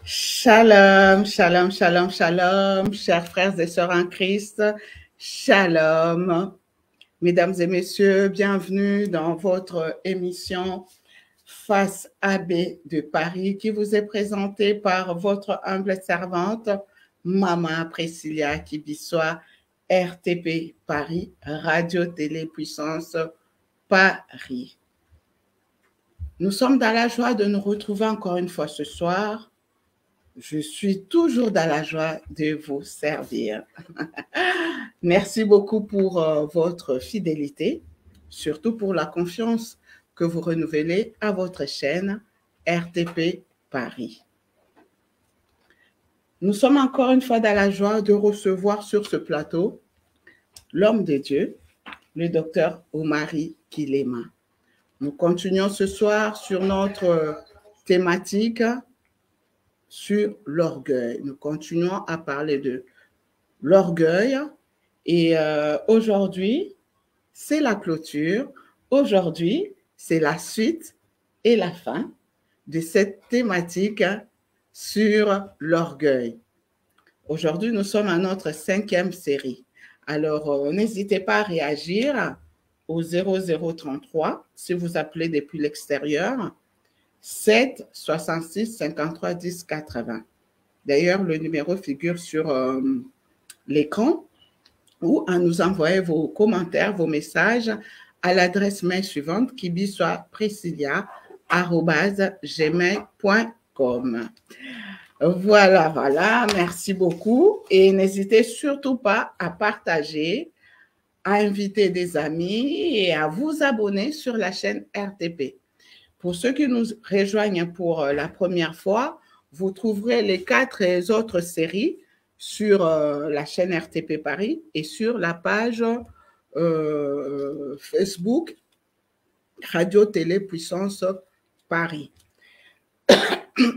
Shalom, shalom, shalom, shalom, chers frères et sœurs en Christ, shalom. Mesdames et messieurs, bienvenue dans votre émission Face AB de Paris qui vous est présentée par votre humble servante, Maman Priscilla Kibissoa, RTP Paris, Radio Télé Puissance Paris. Nous sommes dans la joie de nous retrouver encore une fois ce soir. Je suis toujours dans la joie de vous servir. Merci beaucoup pour votre fidélité, surtout pour la confiance que vous renouvelez à votre chaîne RTP Paris. Nous sommes encore une fois dans la joie de recevoir sur ce plateau l'homme de Dieu, le docteur Omari Kilema. Nous continuons ce soir sur notre thématique sur l'orgueil. Nous continuons à parler de l'orgueil et aujourd'hui, c'est la clôture. Aujourd'hui, c'est la suite et la fin de cette thématique sur l'orgueil. Aujourd'hui, nous sommes à notre 5e série. Alors, n'hésitez pas à réagir au 0033 si vous appelez depuis l'extérieur. 7 66 53 10 80. D'ailleurs, le numéro figure sur l'écran ou à nous envoyer vos commentaires, vos messages à l'adresse mail suivante kibissoa@gmail.com. Voilà, merci beaucoup et n'hésitez surtout pas à partager, à inviter des amis et à vous abonner sur la chaîne RTP. Pour ceux qui nous rejoignent pour la première fois, vous trouverez les 4 autres séries sur la chaîne RTP Paris et sur la page Facebook Radio Télé Puissance Paris.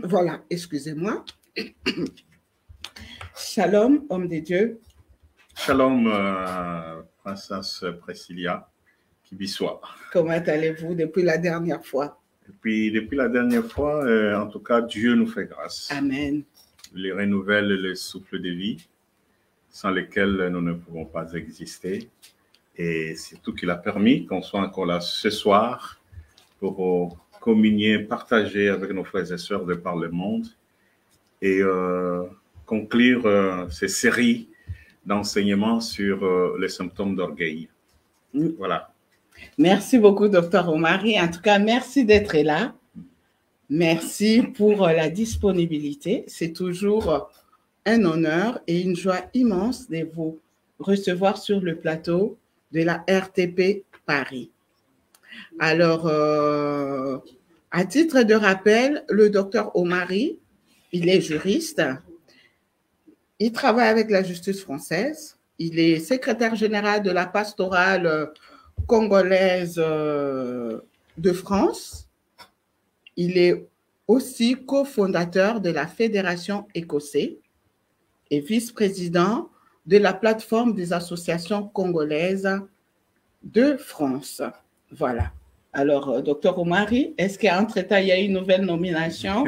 Voilà, excusez-moi. Shalom, homme de Dieu. Shalom, princesse Priscilla Kibissoa. Comment allez-vous depuis la dernière fois? Depuis la dernière fois, en tout cas, Dieu nous fait grâce. Amen. Il renouvelle les souffles de vie sans lesquels nous ne pouvons pas exister. Et surtout qu'il a permis qu'on soit encore là ce soir pour communier, partager avec nos frères et sœurs de par le monde et conclure ces séries d'enseignements sur les symptômes d'orgueil. Voilà. Merci beaucoup, docteur Omari. En tout cas, merci d'être là. Merci pour la disponibilité. C'est toujours un honneur et une joie immense de vous recevoir sur le plateau de la RTP Paris. Alors, à titre de rappel, le docteur Omari, il est juriste. Il travaille avec la justice française. Il est secrétaire général de la pastorale congolaise de France. Il est aussi cofondateur de la Fédération écossaise et vice-président de la plateforme des associations congolaises de France. Voilà. Alors, docteur Omari, est-ce qu'entre-temps, il y a eu une nouvelle nomination?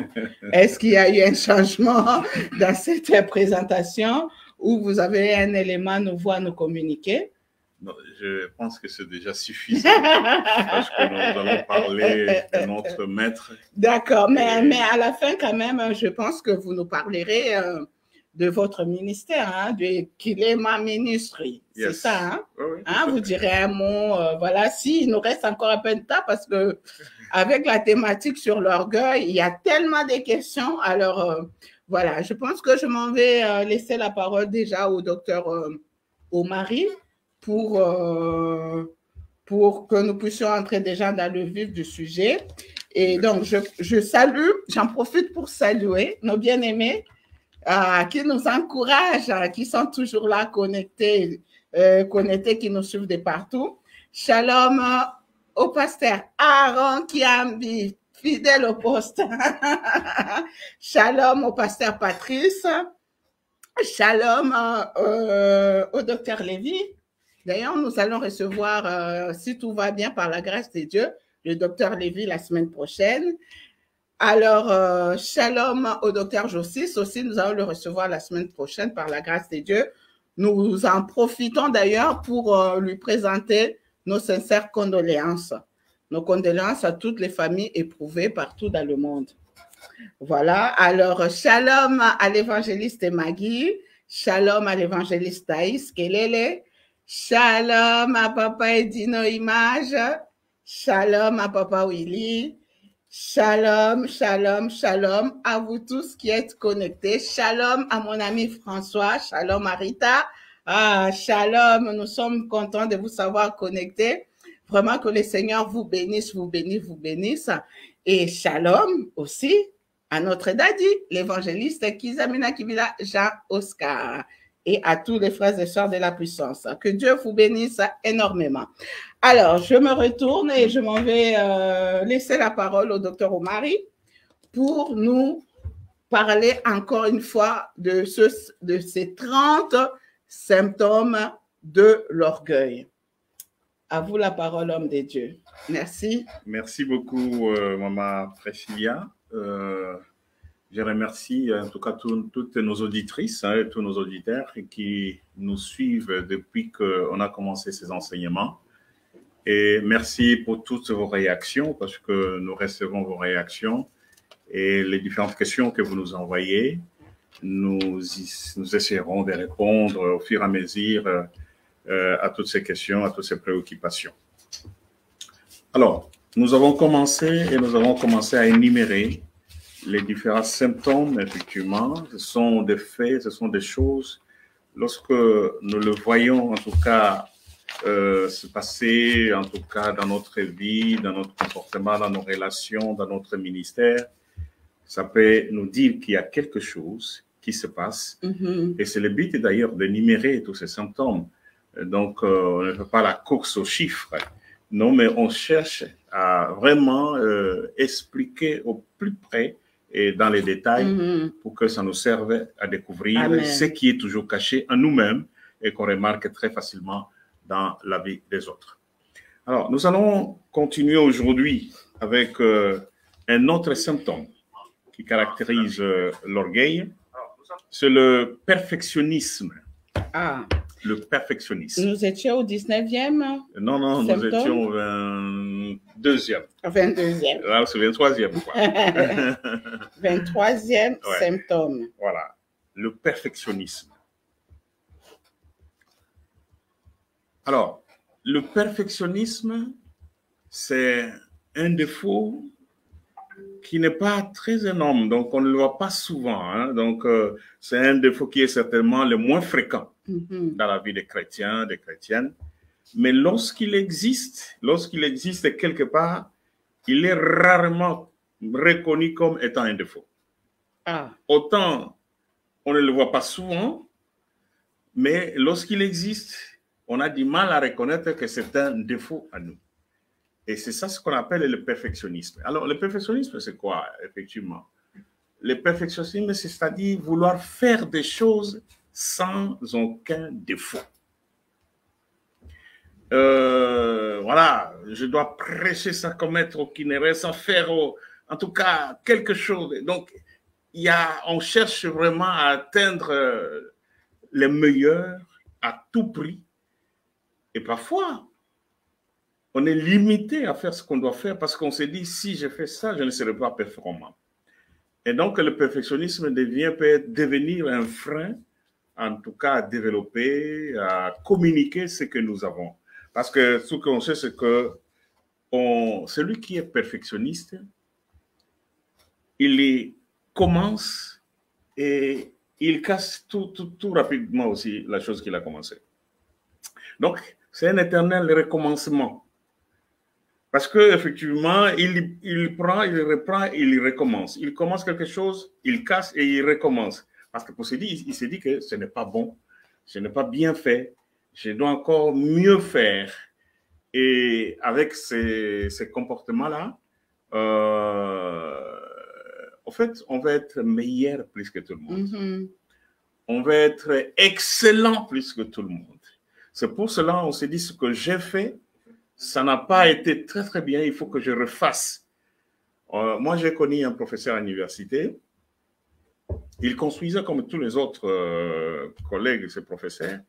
Est-ce qu'il y a eu un changement dans cette présentation ou vous avez un élément nouveau à nous communiquer? Non, je pense que c'est déjà suffisant parce que nous allons parler de notre maître. D'accord, mais à la fin quand même, je pense que vous nous parlerez de votre ministère, hein, de Kilema Ministry, c'est ça, hein? Oui, hein, vous direz un mot, voilà, s'il nous reste encore un peu de temps parce que avec la thématique sur l'orgueil, il y a tellement de questions, alors voilà, je pense que je m'en vais laisser la parole déjà au docteur Omari pour que nous puissions entrer déjà dans le vif du sujet. Et donc, je salue, j'en profite pour saluer nos bien-aimés qui nous encouragent, qui sont toujours là connectés, qui nous suivent de partout. Shalom au pasteur Aaron Kiambi, fidèle au poste. Shalom au pasteur Patrice. Shalom au docteur Lévy. D'ailleurs, nous allons recevoir, si tout va bien par la grâce de Dieu, le docteur Lévy la semaine prochaine. Alors, shalom au docteur Jossis. Aussi, nous allons le recevoir la semaine prochaine par la grâce de Dieu. Nous en profitons d'ailleurs pour lui présenter nos sincères condoléances. Nos condoléances à toutes les familles éprouvées partout dans le monde. Voilà. Alors, shalom à l'évangéliste Maggie. Shalom à l'évangéliste Thaïs Kelele. Shalom à Papa Edino Image. Shalom à Papa Willy. Shalom, shalom, shalom à vous tous qui êtes connectés. Shalom à mon ami François. Shalom à Rita. Ah, shalom, nous sommes contents de vous savoir connectés. Vraiment que le Seigneur vous bénisse, vous bénisse, vous bénisse. Et shalom aussi à notre daddy, l'évangéliste Kizamina Kibila Jean-Oscar, et à tous les frères et sœurs de la puissance. Que Dieu vous bénisse énormément. Alors, je me retourne et je m'en vais laisser la parole au docteur Omari pour nous parler encore une fois de ces 30 symptômes de l'orgueil. À vous la parole, homme de Dieu. Merci. Merci beaucoup, Maman Priscilla. Je remercie en tout cas toutes nos auditrices et tous nos auditeurs qui nous suivent depuis qu'on a commencé ces enseignements. Et merci pour toutes vos réactions, parce que nous recevons vos réactions et les différentes questions que vous nous envoyez. Nous essaierons de répondre au fur et à mesure à toutes ces questions, à toutes ces préoccupations. Alors, nous avons commencé à énumérer les différents symptômes, effectivement. Ce sont des faits, ce sont des choses. Lorsque nous le voyons, en tout cas, se passer, en tout cas, dans notre vie, dans notre comportement, dans nos relations, dans notre ministère, ça peut nous dire qu'il y a quelque chose qui se passe. Et c'est le but, d'ailleurs, d'énumérer tous ces symptômes. Donc, on ne fait pas la course aux chiffres. Non, mais on cherche à vraiment expliquer au plus près et dans les détails pour que ça nous serve à découvrir ce qui est toujours caché en nous-mêmes et qu'on remarque très facilement dans la vie des autres. Alors, nous allons continuer aujourd'hui avec un autre symptôme qui caractérise l'orgueil, c'est le perfectionnisme. Ah. Le perfectionnisme. Nous étions au 19e. Non, non, symptôme. Nous étions au 22e. 22e. Là, c'est le 23e. 23e symptôme. Voilà, le perfectionnisme. Alors, le perfectionnisme, c'est un défaut qui n'est pas très énorme, donc on ne le voit pas souvent. Hein? Donc, c'est un défaut qui est certainement le moins fréquent dans la vie des chrétiens, des chrétiennes. Mais lorsqu'il existe quelque part, il est rarement reconnu comme étant un défaut. Ah. Autant on ne le voit pas souvent, mais lorsqu'il existe, on a du mal à reconnaître que c'est un défaut à nous. Et c'est ça ce qu'on appelle le perfectionnisme. Alors, le perfectionnisme, c'est quoi, effectivement? Le perfectionnisme, c'est-à-dire vouloir faire des choses sans aucun défaut. Voilà, je dois prêcher sans commettre aucune erreur, sans faire, en tout cas, quelque chose. Donc, on cherche vraiment à atteindre les meilleurs à tout prix. Et parfois, on est limité à faire ce qu'on doit faire parce qu'on se dit, si je fais ça, je ne serai pas performant. Et donc, le perfectionnisme peut devenir un frein, en tout cas à développer, à communiquer ce que nous avons. Parce que ce qu'on sait, c'est que celui qui est perfectionniste, il commence et il casse tout rapidement aussi la chose qu'il a commencé. Donc, c'est un éternel recommencement. Parce qu'effectivement, il prend, il reprend, il recommence. Il commence quelque chose, il casse et il recommence. Parce que pour se dire, il se dit que ce n'est pas bon, ce n'est pas bien fait, je dois encore mieux faire. Et avec ces comportements-là, en fait, on va être meilleur plus que tout le monde. On va être excellent plus que tout le monde. C'est pour cela qu'on se dit ce que j'ai fait, ça n'a pas été très, très bien, il faut que je refasse. Moi, j'ai connu un professeur à l'université. Il construisait comme tous les autres collègues de ses professeurs.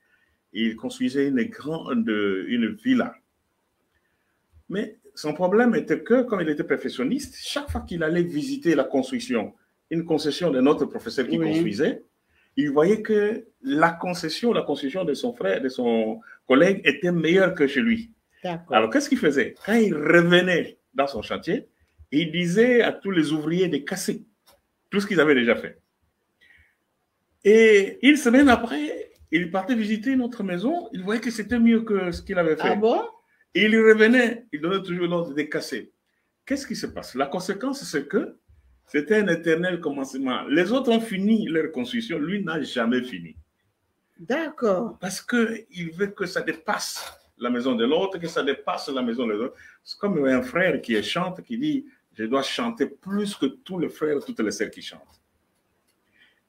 Il construisait une villa. Mais son problème était que, comme il était perfectionniste, chaque fois qu'il allait visiter la construction, une concession de notre professeur qui construisait, il voyait que la construction de son frère, de son collègue, était meilleure que chez lui. Alors, qu'est-ce qu'il faisait? Quand il revenait dans son chantier, il disait à tous les ouvriers de casser tout ce qu'ils avaient déjà fait. Et une semaine après, il partait visiter une autre maison, il voyait que c'était mieux que ce qu'il avait fait. Ah bon? Et il revenait, il donnait toujours l'ordre de casser. Qu'est-ce qui se passe? La conséquence, c'est que c'était un éternel commencement. Les autres ont fini leur construction, lui n'a jamais fini. D'accord. Parce qu'il veut que ça dépasse la maison de l'autre, que ça dépasse la maison de l'autre. C'est comme un frère qui chante, qui dit « Je dois chanter plus que tous les frères, toutes les sœurs qui chantent ».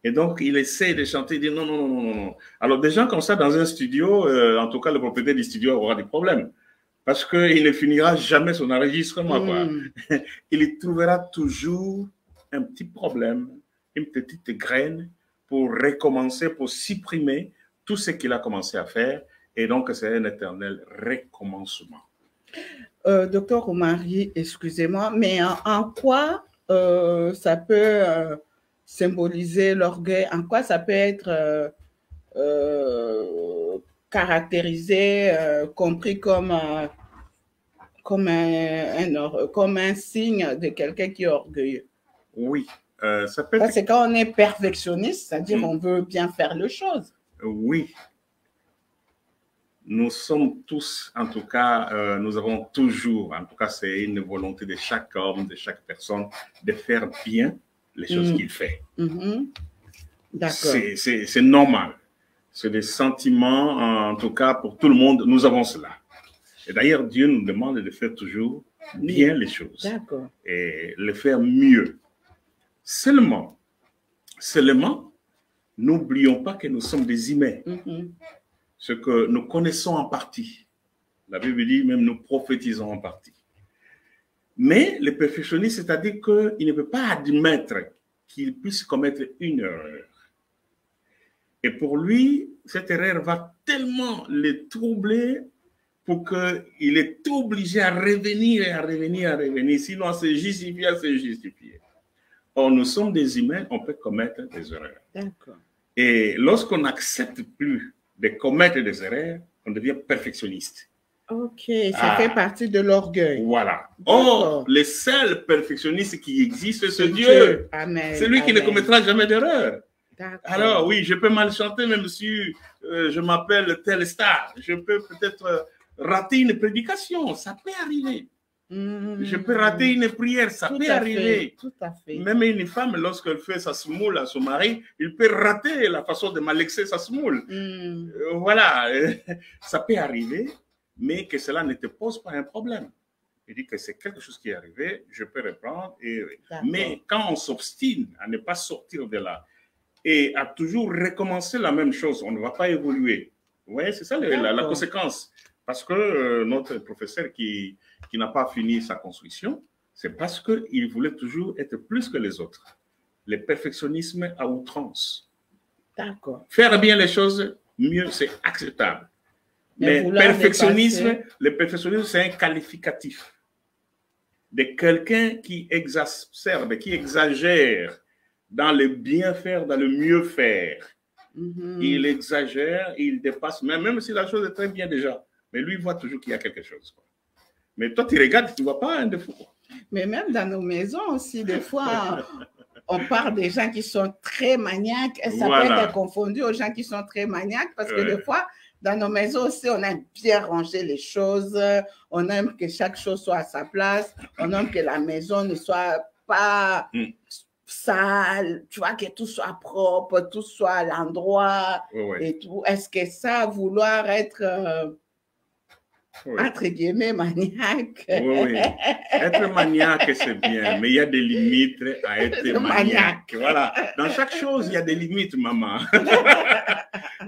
Et donc, il essaie de chanter, il dit non, non, non, non, non. Alors, des gens comme ça, dans un studio, en tout cas, le propriétaire du studio aura des problèmes. Parce qu'il ne finira jamais son enregistrement. Quoi. Il trouvera toujours un petit problème, une petite graine pour recommencer, pour supprimer tout ce qu'il a commencé à faire. Et donc, c'est un éternel recommencement. Docteur Oumari, excusez-moi, mais en quoi ça peut symboliser l'orgueil? En quoi ça peut être caractérisé, compris comme un signe de quelqu'un qui est orgueilleux? Oui, ça peut être... Parce que quand on est perfectionniste, c'est-à-dire on veut bien faire les choses. Oui. Nous sommes tous, en tout cas, nous avons toujours, en tout cas, c'est une volonté de chaque homme, de chaque personne, de faire bien les choses qu'il fait. D'accord. C'est normal. C'est des sentiments, en tout cas, pour tout le monde, nous avons cela. Et d'ailleurs, Dieu nous demande de faire toujours bien les choses. D'accord. Et le faire mieux. Seulement, n'oublions pas que nous sommes des humains. Ce que nous connaissons en partie. La Bible dit même nous prophétisons en partie. Mais le perfectionniste, c'est-à-dire qu'il ne peut pas admettre qu'il puisse commettre une erreur. Et pour lui, cette erreur va tellement le troubler pour qu'il est obligé à revenir et à revenir, à revenir. Sinon, à se justifier, à se justifier. Or, nous sommes des humains, on peut commettre des erreurs. D'accord. Et lorsqu'on n'accepte plus de commettre des erreurs, on devient perfectionniste. Ok, ça fait partie de l'orgueil. Voilà. Or, le seul perfectionniste qui existe, c'est Dieu. Amen. C'est lui qui ne commettra jamais d'erreur. D'accord. Alors, oui, je peux mal chanter, même si je m'appelle telle star. Je peux peut-être rater une prédication. Ça peut arriver. Je peux rater une prière, ça peut arriver. Tout à fait. Même une femme, lorsqu'elle fait sa semoule à son mari, il peut rater la façon de malaxer sa semoule. Voilà, ça peut arriver, mais que cela ne te pose pas un problème. Il dit que c'est quelque chose qui est arrivé, je peux reprendre. Mais quand on s'obstine à ne pas sortir de là et à toujours recommencer la même chose, on ne va pas évoluer. Vous voyez, c'est ça la conséquence. Parce que notre professeur qui n'a pas fini sa construction, c'est parce qu'il voulait toujours être plus que les autres. Le perfectionnisme à outrance. D'accord. Faire bien les choses, mieux, c'est acceptable. Mais le perfectionnisme, c'est un qualificatif de quelqu'un qui exacerbe, qui exagère dans le bien faire, dans le mieux faire. Il exagère, il dépasse, même si la chose est très bien déjà. Mais lui, il voit toujours qu'il y a quelque chose. Quoi. Mais toi, tu regardes, tu ne vois pas un défaut. Mais même dans nos maisons aussi, des fois, on parle des gens qui sont très maniaques. Et ça peut être confondu aux gens qui sont très maniaques parce que des fois, dans nos maisons aussi, on aime bien ranger les choses. On aime que chaque chose soit à sa place. On aime que la maison ne soit pas sale. Tu vois, que tout soit propre, tout soit à l'endroit et tout. Est-ce que ça, vouloir être... entre guillemets, maniaque. Oui. Être maniaque, c'est bien, mais il y a des limites à être maniaque. Voilà. Dans chaque chose, il y a des limites, maman.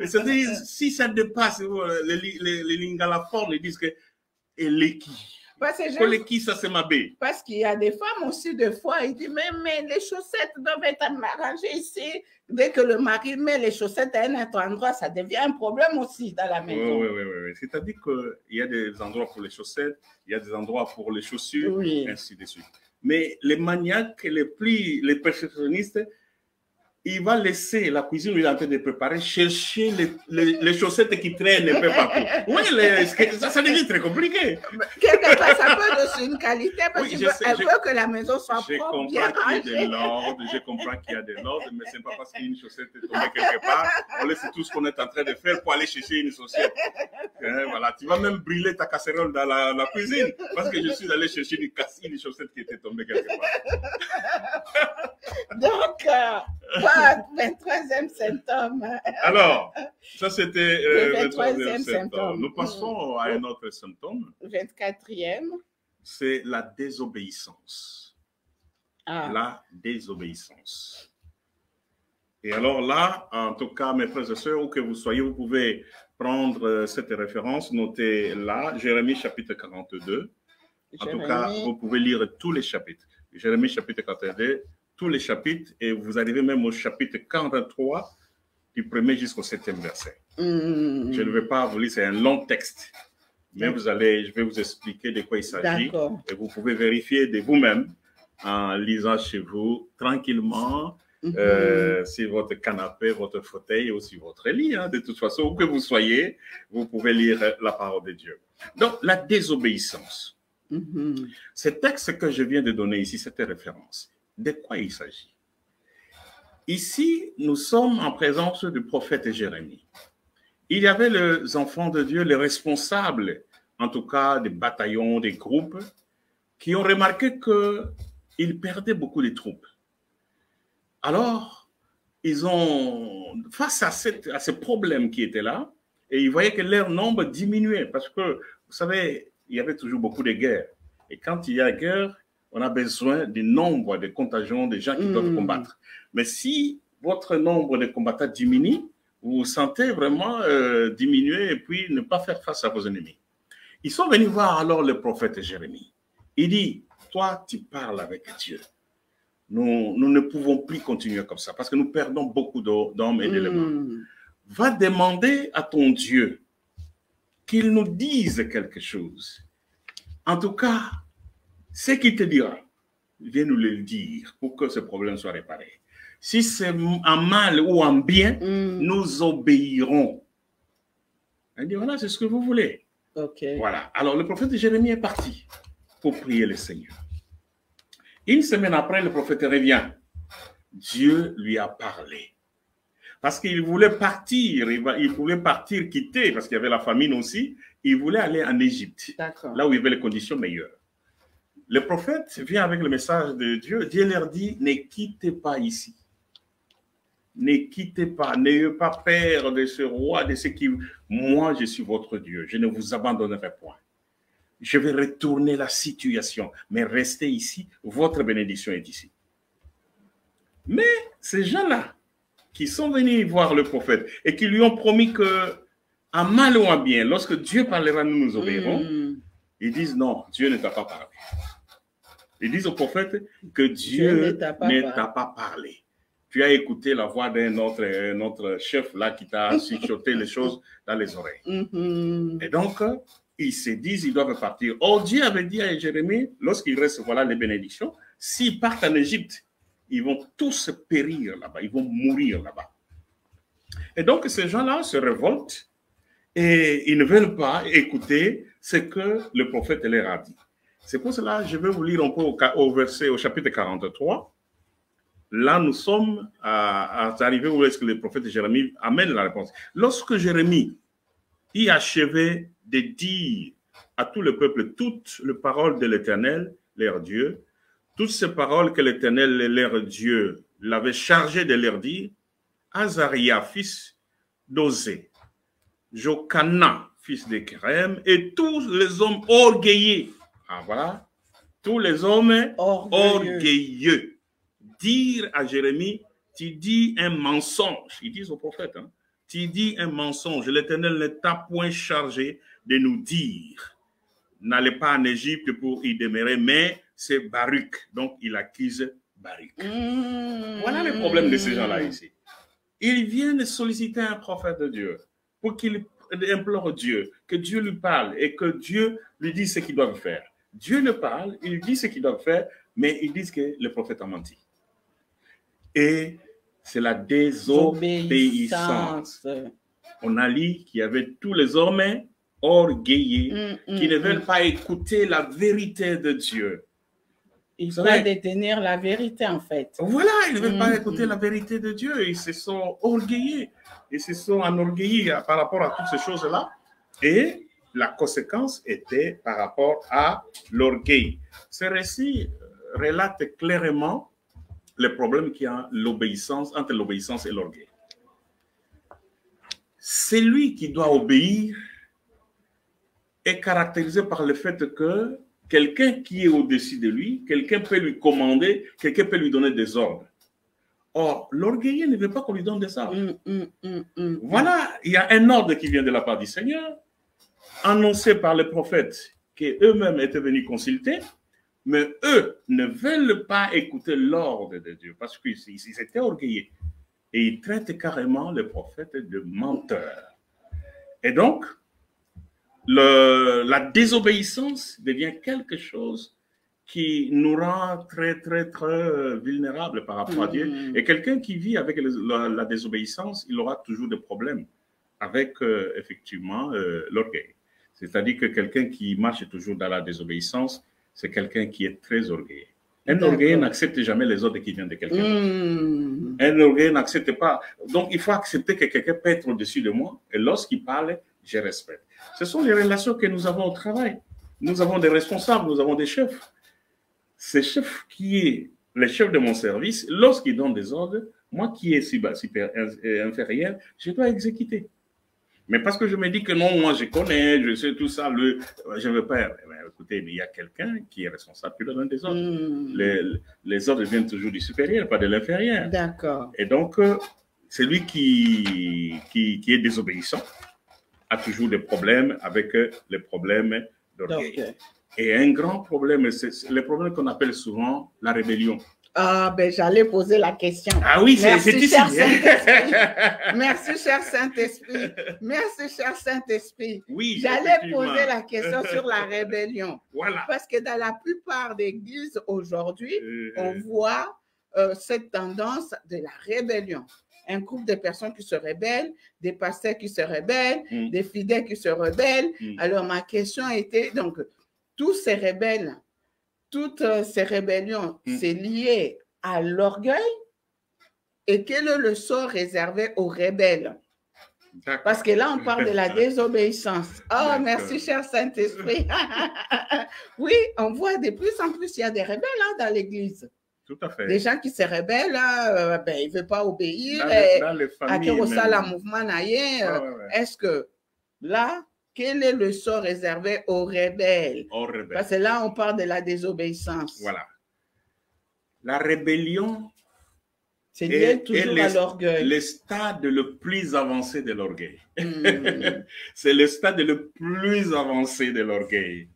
C'est-à-dire, si ça dépasse, les lingala forts, ils disent que ça c'est ma baie. Parce qu'il y a des femmes aussi, des fois, ils disent, mais les chaussettes doivent être arrangées ici. Dès que le mari met les chaussettes à un autre endroit, ça devient un problème aussi dans la maison. Oui. C'est-à-dire qu'il y a des endroits pour les chaussettes, il y a des endroits pour les chaussures, ainsi de suite. Mais les maniaques, les perfectionnistes, il va laisser la cuisine où il est en train de préparer, chercher les chaussettes qui traînent un peu partout. Oui, ça devient très compliqué. Quelque part, ça peut être une qualité parce qu'elle veut que la maison soit propre, bien rangée. Je comprends qu'il y a de l'ordre, mais ce n'est pas parce qu'une chaussette est tombée quelque part, on laisse tout ce qu'on est en train de faire pour aller chercher une chaussette. Voilà, tu vas même brûler ta casserole dans la cuisine parce que je suis allé chercher une chaussette qui était tombée quelque part. Donc, 23e symptôme. Alors, ça c'était le 23e symptôme. Nous passons à un autre symptôme. 24e. C'est la désobéissance. La désobéissance. Et alors là, en tout cas, mes frères et sœurs, où que vous soyez, vous pouvez prendre cette référence, notez là, Jérémie chapitre 42. En tout cas, vous pouvez lire tous les chapitres. Jérémie chapitre 42. Tous les chapitres, et vous arrivez même au chapitre 43, du 1er jusqu'au 7e verset. Je ne vais pas vous lire, c'est un long texte, mais je vais vous expliquer de quoi il s'agit, et vous pouvez vérifier de vous-même en lisant chez vous, tranquillement, sur votre canapé, votre fauteuil, ou sur votre lit, de toute façon, où que vous soyez, vous pouvez lire la parole de Dieu. Donc, la désobéissance. Ce texte que je viens de donner ici, cette référence, de quoi il s'agit? Ici, nous sommes en présence du prophète Jérémie. Il y avait les enfants de Dieu, les responsables, en tout cas des bataillons, des groupes, qui ont remarqué qu'ils perdaient beaucoup de troupes. Alors, ils ont, face à ce problème qui était là, et ils voyaient que leur nombre diminuait, parce que, vous savez, il y avait toujours beaucoup de guerres. Et quand il y a guerre, on a besoin du nombre de contingents de gens qui doivent combattre. Mais si votre nombre de combattants diminue, vous vous sentez vraiment diminuer et puis ne pas faire face à vos ennemis. Ils sont venus voir alors le prophète Jérémie. Il dit, toi, tu parles avec Dieu. Nous ne pouvons plus continuer comme ça parce que nous perdons beaucoup d'hommes et d'éléments. Va demander à ton Dieu qu'il nous dise quelque chose. En tout cas, ce qu'il te dira, viens nous le dire pour que ce problème soit réparé. Si c'est en mal ou en bien, nous obéirons. Elle dit, voilà, c'est ce que vous voulez. Voilà. Alors, le prophète Jérémie est parti pour prier le Seigneur. Une semaine après, le prophète revient. Dieu lui a parlé. Parce qu'il voulait partir, il voulait partir, quitter, parce qu'il y avait la famine aussi. Il voulait aller en Égypte, là où il y avait les conditions meilleures. Le prophète vient avec le message de Dieu. Dieu leur dit, ne quittez pas ici. Ne quittez pas, n'ayez pas peur de ce roi, de ce qui... Moi, je suis votre Dieu, je ne vous abandonnerai point. Je vais retourner la situation, mais restez ici, votre bénédiction est ici. Mais ces gens-là, qui sont venus voir le prophète et qui lui ont promis que, en mal ou en bien, lorsque Dieu parlera, nous nous obéirons, ils disent non, Dieu ne t'a pas parlé. Ils disent au prophète que Dieu ne t'a pas parlé. Tu as écouté la voix d'un autre chef là qui t'a chuchoté les choses dans les oreilles. Et donc, ils se disent ils doivent partir. Or, Dieu avait dit à Jérémie, lorsqu'il reste voilà les bénédictions, s'ils partent en Égypte, ils vont tous périr là-bas, ils vont mourir là-bas. Et donc, ces gens-là se révoltent et ils ne veulent pas écouter ce que le prophète leur a dit. C'est pour cela que je vais vous lire un peu au chapitre 43. Là, nous sommes à arriver où est-ce que le prophète Jérémie amène la réponse. Lorsque Jérémie y achevait de dire à tout le peuple toutes les paroles de l'Éternel, leur Dieu, toutes ces paroles que l'Éternel, leur Dieu, l'avait chargé de leur dire, Azaria, fils d'Osée, Jokana, fils de Kérem, et tous les hommes orgueilleux. Ah, voilà. Tous les hommes orgueilleux. Dire à Jérémie, tu dis un mensonge. Ils disent au prophète, hein, tu dis un mensonge. L'Éternel ne t'a point chargé de nous dire. n'allait pas en Égypte pour y demeurer, mais c'est Baruch. Donc, il accuse Baruch. Voilà le problème de ces gens-là ici. Ils viennent solliciter un prophète de Dieu pour qu'il implore Dieu, que Dieu lui parle et que Dieu lui dise ce qu'ils doivent faire. Dieu le parle, il dit ce qu'ils doivent faire, mais ils disent que le prophète a menti. Et c'est la désobéissance. On a dit qu'il y avait tous les hommes orgueilleux qui ne veulent pas écouter la vérité de Dieu. Ils veulent détenir la vérité, en fait. Voilà, ils ne veulent pas écouter la vérité de Dieu. Ils se sont orgueillés. Ils se sont enorgueillis par rapport à toutes ces choses-là. Et la conséquence était par rapport à l'orgueil. Ce récit relate clairement le problème qu'il y a entre l'obéissance et l'orgueil. Celui qui doit obéir est caractérisé par le fait que quelqu'un qui est au-dessus de lui, quelqu'un peut lui commander, quelqu'un peut lui donner des ordres. Or, l'orgueilleux ne veut pas qu'on lui donne des ordres. Voilà, il y a un ordre qui vient de la part du Seigneur, annoncé par les prophètes qui eux-mêmes étaient venus consulter, mais eux ne veulent pas écouter l'ordre de Dieu parce qu'ils étaient orgueilleux. Et ils traitent carrément les prophètes de menteurs. Et donc, la désobéissance devient quelque chose qui nous rend très vulnérables par rapport à Dieu. Et quelqu'un qui vit avec la désobéissance, il aura toujours des problèmes avec, effectivement, l'orgueil. C'est-à-dire que quelqu'un qui marche toujours dans la désobéissance, c'est quelqu'un qui est très orgueilleux. Un orgueilleux n'accepte jamais les ordres qui viennent de quelqu'un d'autre. Un orgueilleux n'accepte pas. Donc, il faut accepter que quelqu'un peut être au-dessus de moi. Et lorsqu'il parle, je respecte. Ce sont les relations que nous avons au travail. Nous avons des responsables, nous avons des chefs. Ce chef qui est le chef de mon service, lorsqu'il donne des ordres, moi qui est inférieur, je dois exécuter. Mais parce que je me dis que non, moi je connais, je sais tout ça, je ne veux pas. Écoutez, mais il y a quelqu'un qui est responsable qui donne des ordres. Les ordres viennent toujours du supérieur, pas de l'inférieur. D'accord. Et donc, celui qui est désobéissant a toujours des problèmes avec les problèmes d'orgueil. Et un grand problème, c'est le problème qu'on appelle souvent la rébellion. Ah, ben j'allais poser la question. Ah oui, c'est ici. Merci, cher Saint-Esprit. Merci, cher Saint-Esprit. Oui, j'allais poser la question sur la rébellion. Voilà. Parce que dans la plupart des églises aujourd'hui, on voit cette tendance de la rébellion. Un groupe de personnes qui se rebellent, des pasteurs qui se rebellent, des fidèles qui se rebellent. Alors, ma question était, donc, tous ces rebelles, toutes ces rébellions, c'est lié à l'orgueil. Et quel est le sort réservé aux rebelles? Parce que là, on parle de la désobéissance. Oh, merci, cher Saint-Esprit. Oui, on voit de plus en plus, il y a des rebelles dans l'Église. Tout à fait. Des gens qui se rebellent, ils ne veulent pas obéir. Dans les familles. Est-ce que là, quel est le sort réservé aux rebelles? Parce que là, on parle de la désobéissance. Voilà. La rébellion, c'est lié toujours à l'orgueil. Le stade le plus avancé de l'orgueil. C'est le stade le plus avancé de l'orgueil.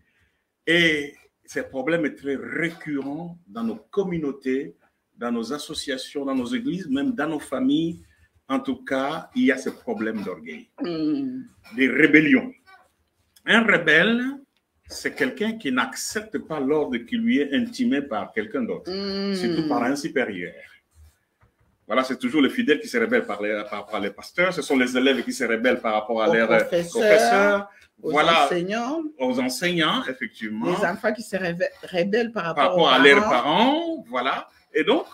Et ce problème est très récurrent dans nos communautés, dans nos associations, dans nos églises, même dans nos familles. En tout cas, il y a ce problème d'orgueil, des rébellions. Un rebelle, c'est quelqu'un qui n'accepte pas l'ordre qui lui est intimé par quelqu'un d'autre, surtout par un supérieur. Voilà, c'est toujours les fidèles qui se rebellent par rapport à les pasteurs, ce sont les élèves qui se rebellent par rapport à leurs professeurs, aux enseignants, effectivement. Les enfants qui se rebellent par rapport à leurs parents, voilà. Et donc,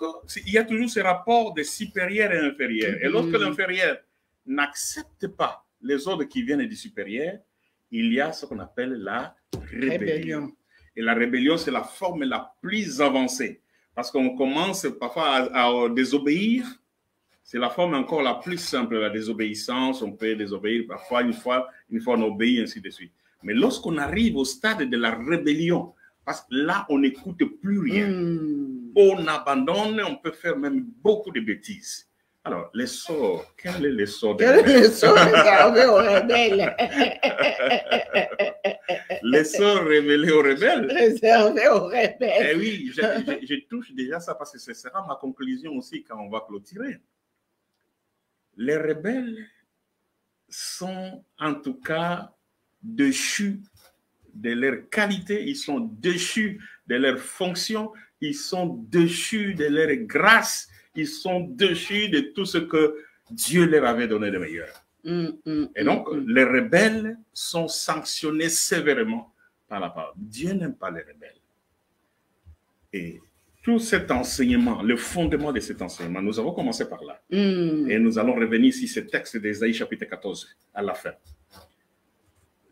il y a toujours ce rapport de supérieur et inférieur. Et lorsque l'inférieur n'accepte pas les ordres qui viennent du supérieur, il y a ce qu'on appelle la rébellion. Et la rébellion, c'est la forme la plus avancée. Parce qu'on commence parfois à désobéir. C'est la forme encore la plus simple, la désobéissance. On peut désobéir parfois, une fois on obéit, ainsi de suite. Mais lorsqu'on arrive au stade de la rébellion, parce que là, on n'écoute plus rien. On abandonne, on peut faire même beaucoup de bêtises. Alors, les sorts, quel est le sort des Quel est rebelles? le sort réservé aux rebelles? Les sorts révélés aux rebelles? Réservé aux rebelles. Eh oui, je touche déjà ça parce que ce sera ma conclusion aussi quand on va clôturer. Les rebelles sont en tout cas déchus de leur qualité, ils sont déchus de leur fonction, ils sont déchus de leur grâce, ils sont déchus de tout ce que Dieu leur avait donné de meilleur. Et donc, les rebelles sont sanctionnés sévèrement par la parole. Dieu n'aime pas les rebelles. Et tout cet enseignement, le fondement de cet enseignement, nous avons commencé par là. Et nous allons revenir sur ce texte d'Ésaïe chapitre 14 à la fin.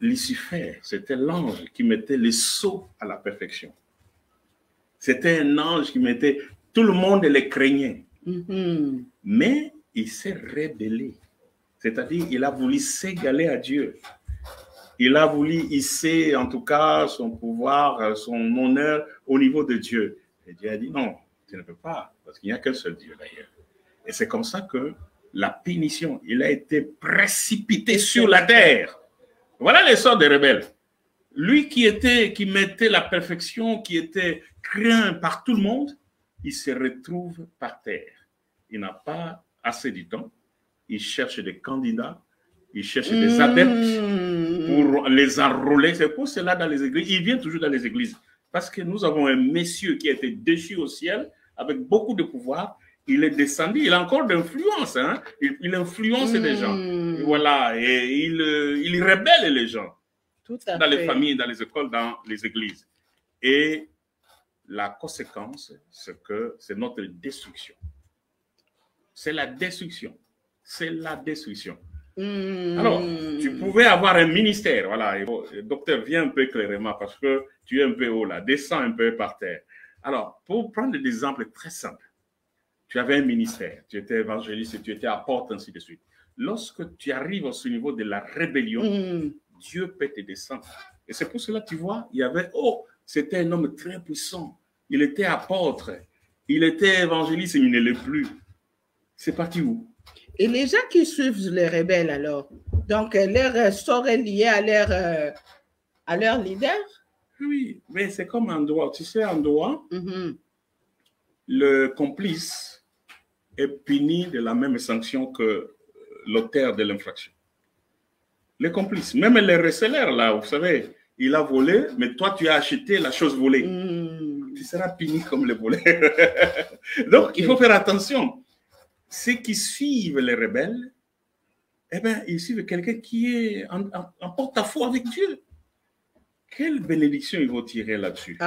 Lucifer, c'était l'ange qui mettait les sceaux à la perfection. C'était un ange qui mettait, tout le monde les craignait. Mais il s'est rébellé. C'est-à-dire, il a voulu s'égaler à Dieu. Il a voulu hisser, en tout cas, son pouvoir, son honneur au niveau de Dieu. Et Dieu a dit non, tu ne peux pas, parce qu'il n'y a qu'un seul Dieu d'ailleurs. Et c'est comme ça que la punition, il a été précipité sur la terre. Voilà les sorts des rebelles. Lui qui mettait la perfection, qui était craint par tout le monde, il se retrouve par terre. Il n'a pas assez du temps. Il cherche des candidats, il cherche des adeptes pour les enrôler. C'est pour cela dans les églises, il vient toujours dans les églises. Parce que nous avons un monsieur qui a été déchu au ciel avec beaucoup de pouvoir. Il est descendu, il a encore d'influence. Hein? Il influence les gens. Et voilà, et il rebelle les gens. Tout à dans fait. Les familles, dans les écoles, dans les églises. Et la conséquence, c'est notre destruction. C'est la destruction. C'est la destruction. Alors, tu pouvais avoir un ministère, voilà. Docteur, viens un peu clairement parce que tu es un peu haut là, descends un peu par terre. Alors, pour prendre des exemples très simples, tu avais un ministère, tu étais évangéliste, tu étais apôtre, ainsi de suite. Lorsque tu arrives au niveau de la rébellion, Dieu peut te descendre. Et c'est pour cela, tu vois, il y avait, c'était un homme très puissant. Il était apôtre, il était évangéliste, mais il ne l'est plus. C'est parti où? Et les gens qui suivent les rebelles, alors, donc leur sort est lié à leur leader? Oui, mais c'est comme en droit. Tu sais, en droit, le complice est puni de la même sanction que l'auteur de l'infraction. Les complices, même les recelaires, là, vous savez, il a volé, mais toi, tu as acheté la chose volée. Tu seras puni comme le voleur. Donc, il faut faire attention. Ceux qui suivent les rebelles, eh bien, ils suivent quelqu'un qui est en porte-à-faux avec Dieu. Quelle bénédiction ils vont tirer là-dessus?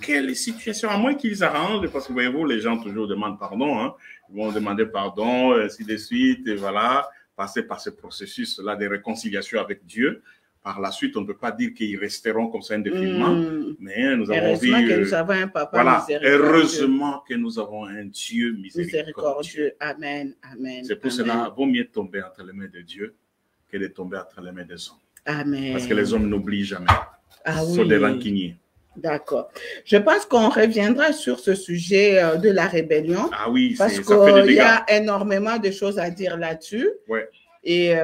Quelle situation, à moins qu'ils arrangent, parce que voyez-vous, les gens toujours demandent pardon, hein. Ils vont demander pardon, ainsi de suite, et voilà, passer par ce processus-là de réconciliation avec Dieu. Par la suite, on ne peut pas dire qu'ils resteront comme ça indéfiniment, mais nous avons vu... Heureusement que nous avons un papa miséricordieux. Heureusement que nous avons un Dieu miséricordieux. Amen, amen. C'est pour cela, vaut mieux tomber entre les mains de Dieu que de tomber entre les mains des hommes. Amen. Parce que les hommes n'oublient jamais. Ils sont des rancuniers. D'accord. Je pense qu'on reviendra sur ce sujet de la rébellion. Ah oui, parce ça fait des dégâts. qu'il y a énormément de choses à dire là-dessus. Ouais. Et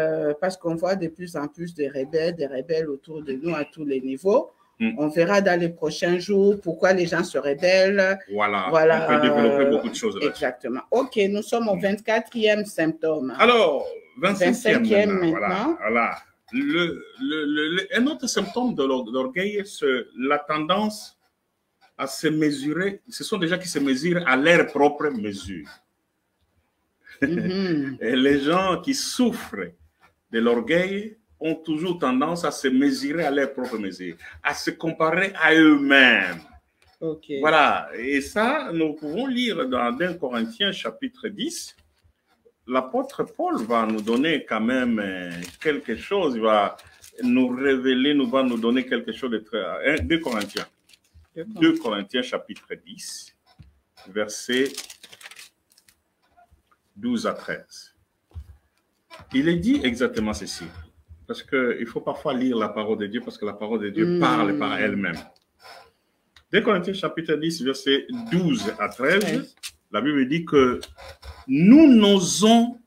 parce qu'on voit de plus en plus des rebelles autour de nous à tous les niveaux. On verra dans les prochains jours pourquoi les gens se rebellent. Voilà. On peut développer beaucoup de choses là-dessus. Exactement. OK, nous sommes au 24e symptôme. Alors, 25e maintenant. Voilà. Un autre symptôme de l'orgueil, c'est la tendance à se mesurer. Ce sont des gens qui se mesurent à leur propre mesure. Et les gens qui souffrent de l'orgueil ont toujours tendance à se mesurer à leur propre mesure, à se comparer à eux-mêmes. Okay. Voilà, et ça, nous pouvons lire dans 1 Corinthiens chapitre 10. L'apôtre Paul va nous donner quand même quelque chose, il va nous révéler, va nous donner quelque chose de très... 2 Corinthiens. 2 Corinthiens chapitre 10, versets 12 à 13. Il est dit exactement ceci, parce qu'il faut parfois lire la parole de Dieu, parce que la parole de Dieu parle par elle-même. 2 Corinthiens chapitre 10, versets 12 à 13, La Bible dit que nous n'osons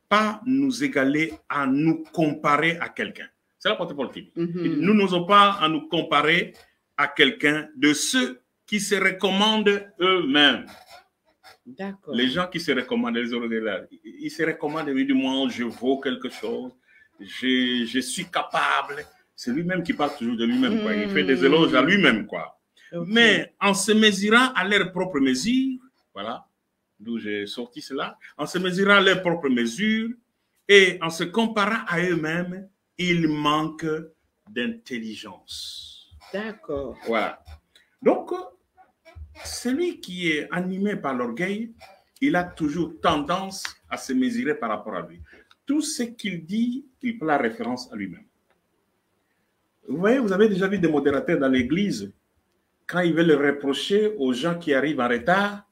pas nous égaler à nous comparer à quelqu'un. C'est l'apôtre Paul qui dit. Nous n'osons pas à nous comparer à quelqu'un de ceux qui se recommandent eux-mêmes. D'accord. Les gens qui se recommandent, ils se recommandent, ils disent, moi, je vaux quelque chose, je suis capable. C'est lui-même qui parle toujours de lui-même. Il fait des éloges à lui-même, quoi. Okay. Mais en se mesurant à leur propre mesure, voilà, d'où j'ai sorti cela, en se mesurant à leur propre mesure et en se comparant à eux-mêmes, ils manquent d'intelligence. D'accord. Voilà. Donc, celui qui est animé par l'orgueil, il a toujours tendance à se mesurer par rapport à lui. Tout ce qu'il dit, il prend la référence à lui-même. Vous voyez, vous avez déjà vu des modérateurs dans l'église, quand ils veulent reprocher aux gens qui arrivent en retard,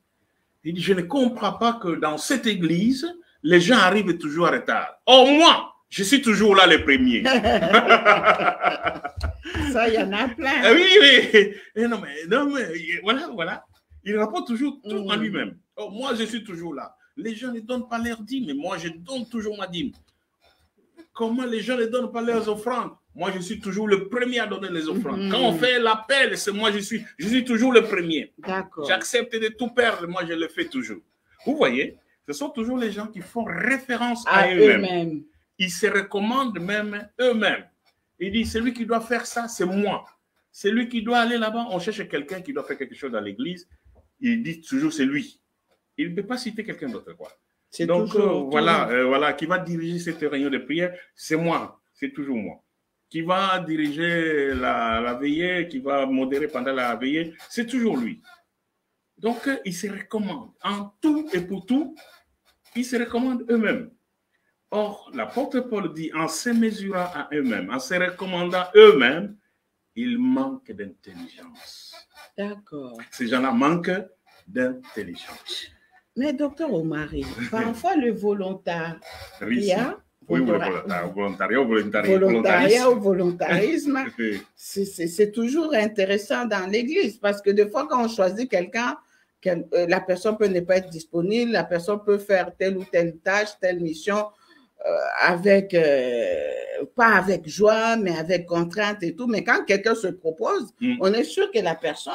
ils disent, je ne comprends pas que dans cette église, les gens arrivent toujours en retard. Or, moi, je suis toujours là le premier. Ça, il y en a plein. Oui, oui. Non, mais voilà. Il rapporte toujours tout en lui-même. Oh, moi, je suis toujours là. Les gens ne donnent pas leur dîme, mais moi, je donne toujours ma dîme. Comment les gens ne donnent pas leurs offrandes? Moi, je suis toujours le premier à donner les offrandes. Quand on fait l'appel, c'est moi, je suis toujours le premier. D'accord. J'accepte de tout perdre, moi, je le fais toujours. Vous voyez, ce sont toujours les gens qui font référence à eux-mêmes. Ils se recommandent même eux-mêmes. Il dit, celui qui doit faire ça, c'est moi. Celui qui doit aller là-bas, on cherche quelqu'un qui doit faire quelque chose dans l'église. Il dit toujours, c'est lui. Il ne peut pas citer quelqu'un d'autre, quoi. Donc, voilà, qui va diriger cette réunion de prière, c'est moi. C'est toujours moi. Qui va diriger la veillée, qui va modérer pendant la veillée, c'est toujours lui. Donc, ils se recommandent. En tout et pour tout, ils se recommandent eux-mêmes. Or, l'apôtre Paul dit, en se mesurant à eux-mêmes, en se recommandant eux-mêmes, ils manquent d'intelligence. D'accord. Ces gens-là manquent d'intelligence. Mais docteur Omari, parfois le volontariat, ou volontarisme, c'est toujours intéressant dans l'Église parce que des fois, quand on choisit quelqu'un, la personne peut ne pas être disponible, la personne peut faire telle ou telle tâche, telle mission, pas avec joie, mais avec contrainte et tout. Mais quand quelqu'un se propose, on est sûr que la personne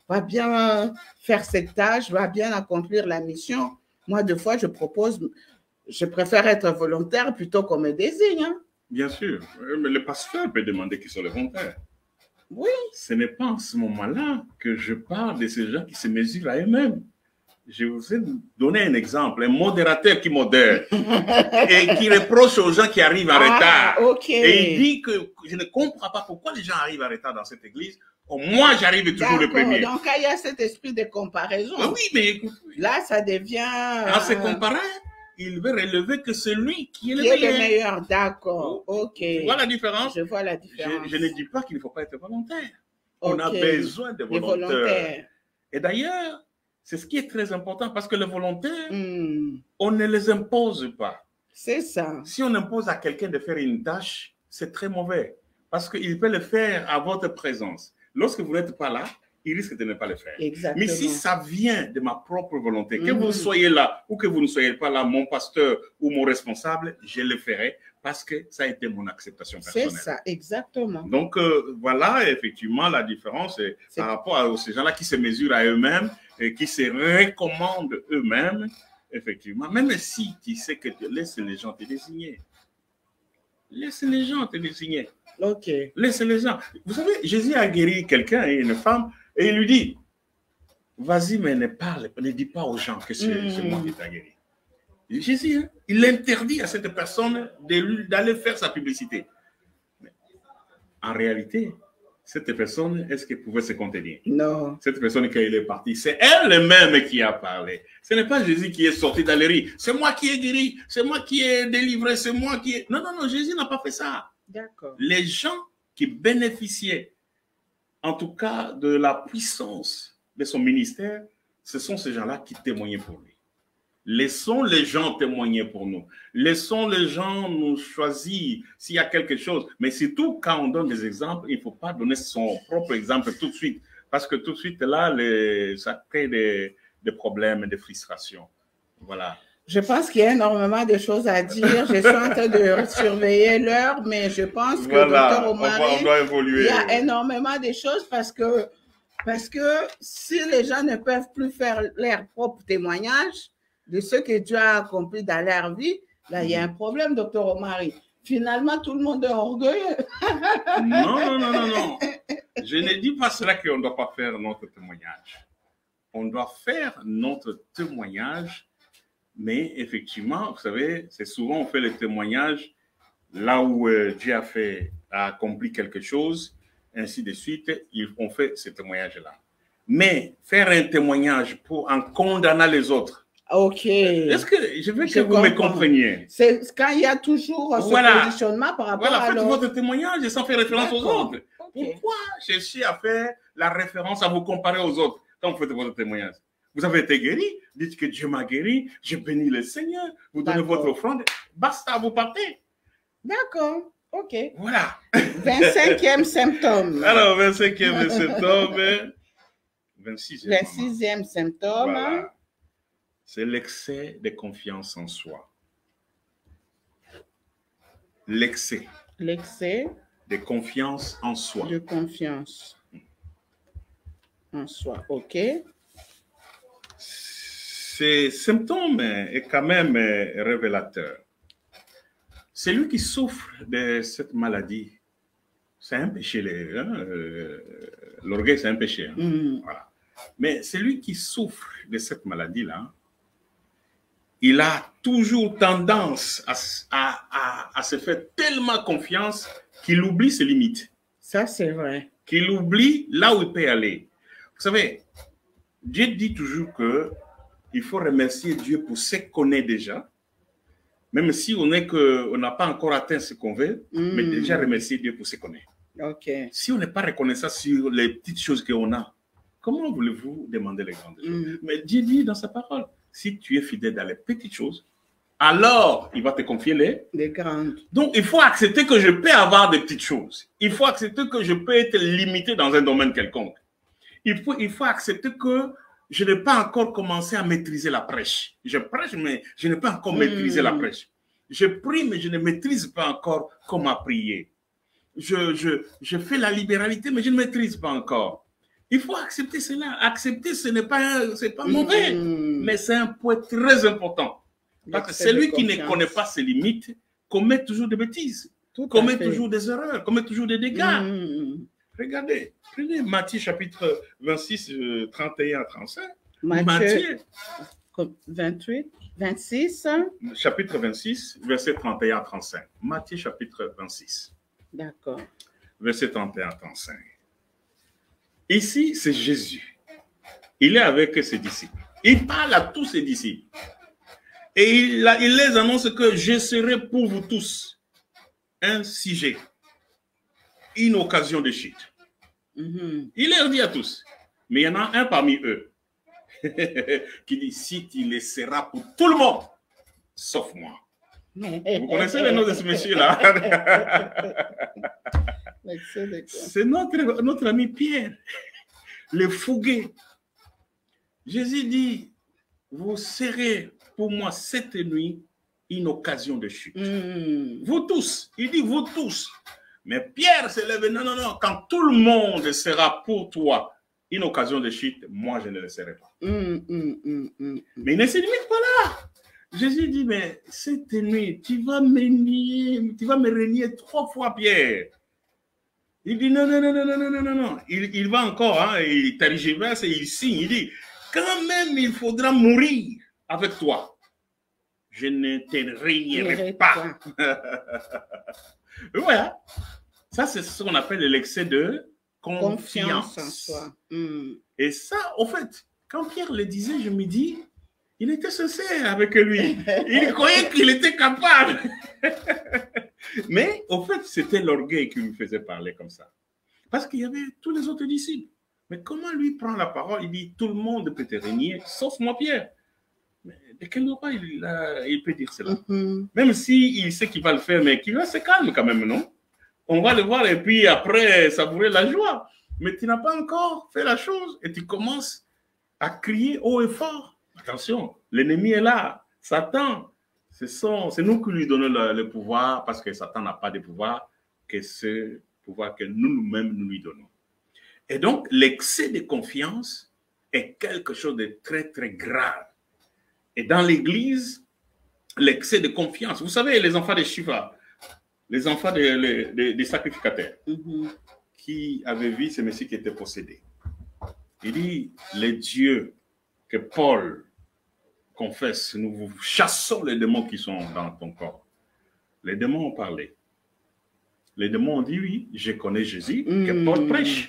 va bien faire cette tâche, va bien accomplir la mission. Moi, des fois, je préfère être volontaire plutôt qu'on me désigne. Hein. Bien sûr, mais le pasteur peut demander qui sont les volontaires. Oui. Ce n'est pas en ce moment-là que je parle de ces gens qui se mesurent à eux-mêmes. Je vous ai donné un exemple, un modérateur qui modère et qui reproche aux gens qui arrivent en retard. Okay. Et il dit que je ne comprends pas pourquoi les gens arrivent en retard dans cette église. Moi, j'arrive toujours le premier. Donc, il y a cet esprit de comparaison. Oui, mais écoute, là, ça devient... En se comparant, il veut relever que c'est lui qui est le meilleur. D'accord, ok. Tu vois la différence? Je vois la différence. Je ne dis pas qu'il ne faut pas être volontaire. On a besoin de volontaires. Et d'ailleurs, c'est ce qui est très important parce que les volontaires, on ne les impose pas. C'est ça. Si on impose à quelqu'un de faire une tâche, c'est très mauvais parce qu'il peut le faire à votre présence. Lorsque vous n'êtes pas là, il risque de ne pas le faire. Exactement. Mais si ça vient de ma propre volonté, que vous soyez là ou que vous ne soyez pas là, mon pasteur ou mon responsable, je le ferai parce que ça a été mon acceptation personnelle. C'est ça, exactement. Donc, voilà, effectivement, la différence par rapport à ces gens-là qui se mesurent à eux-mêmes et qui se recommandent eux-mêmes, effectivement. Même si tu sais que laisse les gens te désigner. Laisse les gens te désigner. Ok. Laisse les gens. Vous savez, Jésus a guéri quelqu'un et une femme et il lui dit, vas-y, mais ne dis pas aux gens que c'est moi qui t'ai guéri. Jésus, il interdit à cette personne d'aller faire sa publicité. Mais en réalité, cette personne, est-ce qu'elle pouvait se contenir? Non. Cette personne, quand elle est partie, c'est elle-même qui a parlé. Ce n'est pas Jésus qui est sorti dans les rues. C'est moi qui ai guéri, c'est moi qui ai délivré, c'est moi qui ai... Non, Jésus n'a pas fait ça. D'accord. Les gens qui bénéficiaient, en tout cas, de la puissance de son ministère, ce sont ces gens-là qui témoignaient pour lui. Laissons les gens témoigner pour nous. Laissons les gens nous choisir s'il y a quelque chose. Mais surtout, quand on donne des exemples, il ne faut pas donner son propre exemple tout de suite. Parce que tout de suite, là, ça crée de problèmes, de frustrations. Voilà. Je pense qu'il y a énormément de choses à dire. Je suis en train de surveiller l'heure, mais je pense que Voilà, Dr. Omari, on doit évoluer. il y a énormément de choses parce que si les gens ne peuvent plus faire leur propre témoignage de ce que Dieu a accompli dans leur vie, là, il y a un problème, Dr. Omari. Finalement, tout le monde est orgueilleux. Non. Je ne dis pas cela qu'on ne doit pas faire notre témoignage. On doit faire notre témoignage, mais effectivement, vous savez, c'est souvent on fait le témoignage là où Dieu a accompli quelque chose, ainsi de suite, on fait ce témoignage-là. Mais faire un témoignage en condamnant les autres. Ok. Est-ce que je veux que vous me compreniez? C'est quand il y a toujours ce positionnement par rapport à l'autre. Faites votre témoignage sans faire référence aux autres. Okay. Pourquoi chercher à faire la référence, à vous comparer aux autres quand vous faites votre témoignage? Vous avez été guéri, dites que Dieu m'a guéri, je bénis le Seigneur, vous donnez votre offrande, basta, vous partez. D'accord, ok. Voilà. 25e symptôme. Alors, 25e symptôme. 26e symptôme. Voilà. C'est l'excès de confiance en soi. L'excès. L'excès. De confiance en soi. De confiance en soi, ok. Ce symptôme est quand même révélateur. Celui qui souffre de cette maladie, c'est un péché. L'orgueil, c'est un péché. Hein. Voilà. Mais celui qui souffre de cette maladie-là, il a toujours tendance à se faire tellement confiance qu'il oublie ses limites. Ça, c'est vrai. Qu'il oublie là où il peut aller. Vous savez, Dieu dit toujours qu'il faut remercier Dieu pour ce qu'on est déjà, même si on n'a pas encore atteint ce qu'on veut, mais déjà remercier Dieu pour ce qu'on est. Okay. Si on n'est pas reconnaissant sur les petites choses qu'on a, comment voulez-vous demander les grandes choses? Mais Dieu dit dans sa parole, si tu es fidèle dans les petites choses, alors il va te confier les grandes. Donc il faut accepter que je peux avoir des petites choses. Il faut accepter que je peux être limité dans un domaine quelconque. Il faut accepter que je n'ai pas encore commencé à maîtriser la prêche. Je prêche, mais je n'ai pas encore maîtrisé la prêche. Je prie, mais je ne maîtrise pas encore comment prier. Je fais la libéralité, mais je ne maîtrise pas encore. Il faut accepter cela. Accepter, ce n'est pas mauvais, mais c'est un point très important. Parce que celui qui ne connaît pas ses limites commet toujours des bêtises, commet toujours des erreurs, commet toujours des dégâts. Regardez, prenez Matthieu chapitre 26, 31 à 35. Matthieu 26. Chapitre 26, verset 31 à 35. Matthieu chapitre 26. D'accord. Verset 31 à 35. Ici, c'est Jésus. Il est avec ses disciples. Il parle à tous ses disciples. Et il les annonce que je serai pour vous tous un sujet, une occasion de chute. Il leur dit à tous, mais il y en a un parmi eux qui dit, si tu laisseras pour tout le monde, sauf moi. Vous connaissez le nom de ce monsieur-là? C'est notre ami Pierre, le fougué. Jésus dit, vous serez pour moi cette nuit une occasion de chute. Vous tous, il dit vous tous. Mais Pierre se lève, non, quand tout le monde sera pour toi une occasion de chute, moi je ne le serai pas. Mais il ne se limite pas là. Jésus dit, mais cette nuit, tu vas me renier 3 fois, Pierre. Il dit, non. Il va encore, hein, il tergiverse et il signe. Il dit, quand même, il faudra mourir avec toi. Je ne te régnerai pas. Voilà. Ça, c'est ce qu'on appelle l'excès de confiance en soi. Et ça, au fait, quand Pierre le disait, je me dis, il était sincère avec lui. Il croyait qu'il était capable. Mais, au fait, c'était l'orgueil qui lui faisait parler comme ça. Parce qu'il y avait tous les autres disciples. Mais comment lui prend la parole? Il dit, tout le monde peut te régner, sauf moi, Pierre. Mais de quel droit il peut dire cela? Même s'il sait qu'il va le faire, mais qu'il va se calme quand même, non? On va le voir et puis après savourer la joie. Mais tu n'as pas encore fait la chose et tu commences à crier haut et fort. Attention, l'ennemi est là. Satan, c'est nous qui lui donnons le pouvoir parce que Satan n'a pas de pouvoir que ce pouvoir que nous-mêmes nous lui donnons. Et donc, l'excès de confiance est quelque chose de très, très grave. Et dans l'Église, l'excès de confiance, vous savez, les enfants des Shiva, les enfants des sacrificateurs, qui avaient vu ce Messie qui était possédé. Il dit, les dieux que Paul confesse, nous chassons les démons qui sont dans ton corps. Les démons ont parlé. Les démons ont dit, oui, je connais Jésus, que Paul prêche.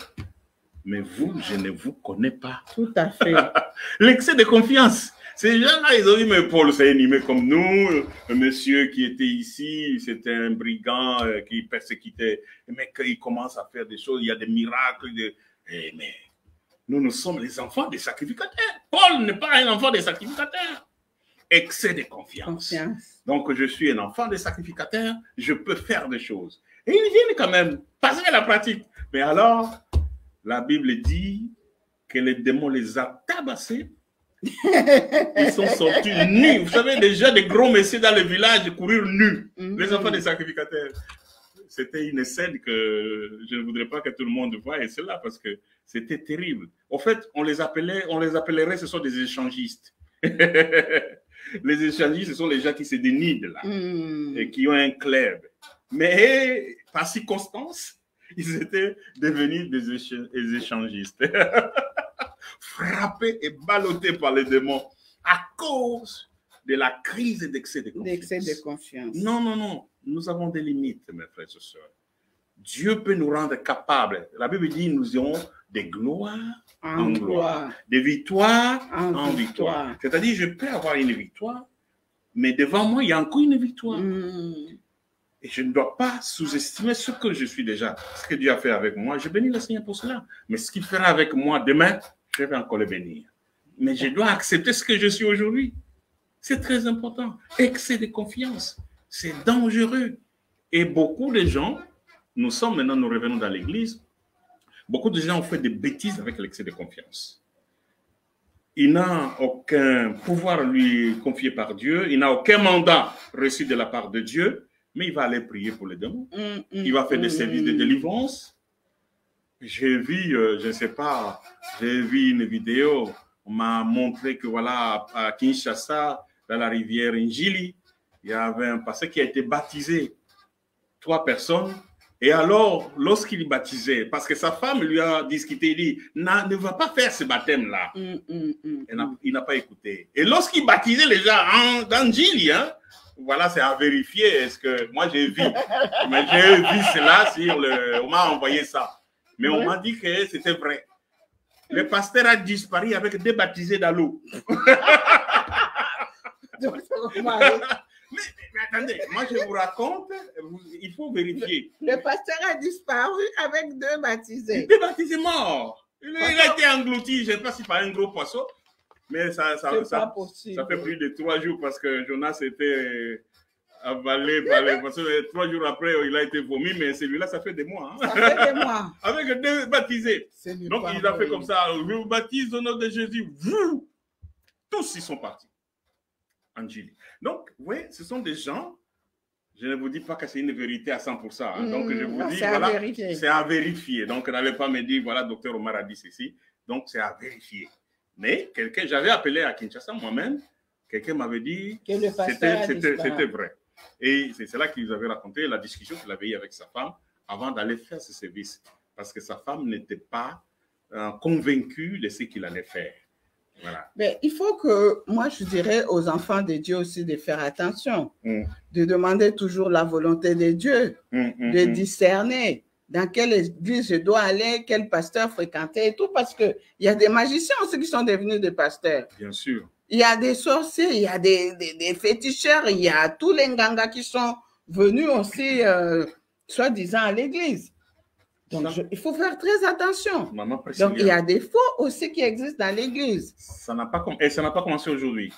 Mais vous, je ne vous connais pas. Tout à fait. L'excès de confiance. Ces gens-là, ils ont dit, mais Paul s'est animé comme nous. Le monsieur qui était ici, c'était un brigand qui persécutait. Mais quand il commence à faire des choses, il y a des miracles. Mais nous sommes les enfants des sacrificateurs. Paul n'est pas un enfant des sacrificateurs. Excès de confiance. Donc, je suis un enfant des sacrificateurs. Je peux faire des choses. Et ils viennent quand même passer à la pratique. Mais alors, la Bible dit que les démons les a tabassés. Ils sont sortis nus. Vous savez, déjà des gros messieurs dans le village courir nus. Les enfants des sacrificateurs. C'était une scène que je ne voudrais pas que tout le monde voie, et c'est là parce que c'était terrible. En fait, on les appellerait, ce sont des échangistes. Les échangistes, ce sont les gens qui se dénident là et qui ont un club. Mais par circonstance, ils étaient devenus des échangistes. Frappés et ballottés par les démons à cause de la crise d'excès de confiance. Non. Nous avons des limites, mes frères et sœurs. Dieu peut nous rendre capables. La Bible dit, nous aurons des gloires en gloire, des victoires en victoire. C'est-à-dire, je peux avoir une victoire, mais devant moi, il y a encore une victoire. Et je ne dois pas sous-estimer ce que je suis déjà, ce que Dieu a fait avec moi. Je bénis le Seigneur pour cela. Mais ce qu'il fera avec moi demain, je vais encore le bénir. Mais je dois accepter ce que je suis aujourd'hui. C'est très important. Excès de confiance, c'est dangereux. Et beaucoup de gens, nous revenons dans l'église, beaucoup de gens ont fait des bêtises avec l'excès de confiance. Il n'a aucun pouvoir lui confié par Dieu, il n'a aucun mandat reçu de la part de Dieu, mais il va aller prier pour les démons. Il va faire des services de délivrance. J'ai vu, je ne sais pas, j'ai vu une vidéo, on m'a montré que voilà, à Kinshasa, dans la rivière Njili, il y avait un pasteur qui a été baptisé, 3 personnes. Et alors, lorsqu'il est baptisé, parce que sa femme lui a discuté, il dit, ne va pas faire ce baptême-là. Il n'a pas écouté. Et lorsqu'il baptisait les gens dans Njili, hein, voilà, c'est à vérifier. Est-ce que moi j'ai vu, mais j'ai vu cela on m'a envoyé ça. Mais on m'a dit que c'était vrai. Le pasteur a disparu avec 2 baptisés dans l'eau. mais attendez, moi je vous raconte, il faut vérifier. Le pasteur a disparu avec 2 baptisés. 2 baptisés morts. Il a été englouti, je ne sais pas si par un gros poisson, mais ça fait plus de 3 jours parce que Jonas était avalé par les poissons. 3 jours après, il a été vomi, mais celui-là, ça fait des mois. Hein? Ça fait des mois. Avec 2 baptisés. Donc, il a fait comme ça. Je vous baptise au nom de Jésus. Vous, tous, ils sont partis. Angélique. Donc, vous voyez, ce sont des gens, je ne vous dis pas que c'est une vérité à 100%. Hein. Donc, je vous dis, voilà, c'est à vérifier. Donc, n'allez pas me dire, voilà, docteur Omar a dit ceci. Donc, c'est à vérifier. Mais j'avais appelé à Kinshasa moi-même, quelqu'un m'avait dit que c'était vrai. Et c'est là qu'il nous avait raconté la discussion qu'il avait eue avec sa femme avant d'aller faire ce service. Parce que sa femme n'était pas convaincue de ce qu'il allait faire. Voilà. Mais il faut que, moi je dirais aux enfants de Dieu aussi de faire attention, de demander toujours la volonté de Dieu, de discerner dans quelle église je dois aller, quel pasteur fréquenter et tout, parce qu'il y a des magiciens aussi qui sont devenus des pasteurs. Bien sûr. Il y a des sorciers, il y a des féticheurs, il y a tous les ngangas qui sont venus aussi, soi-disant, à l'église. Donc, il faut faire très attention. Donc, il y a des faux aussi qui existent dans l'église. Ça n'a pas commencé aujourd'hui.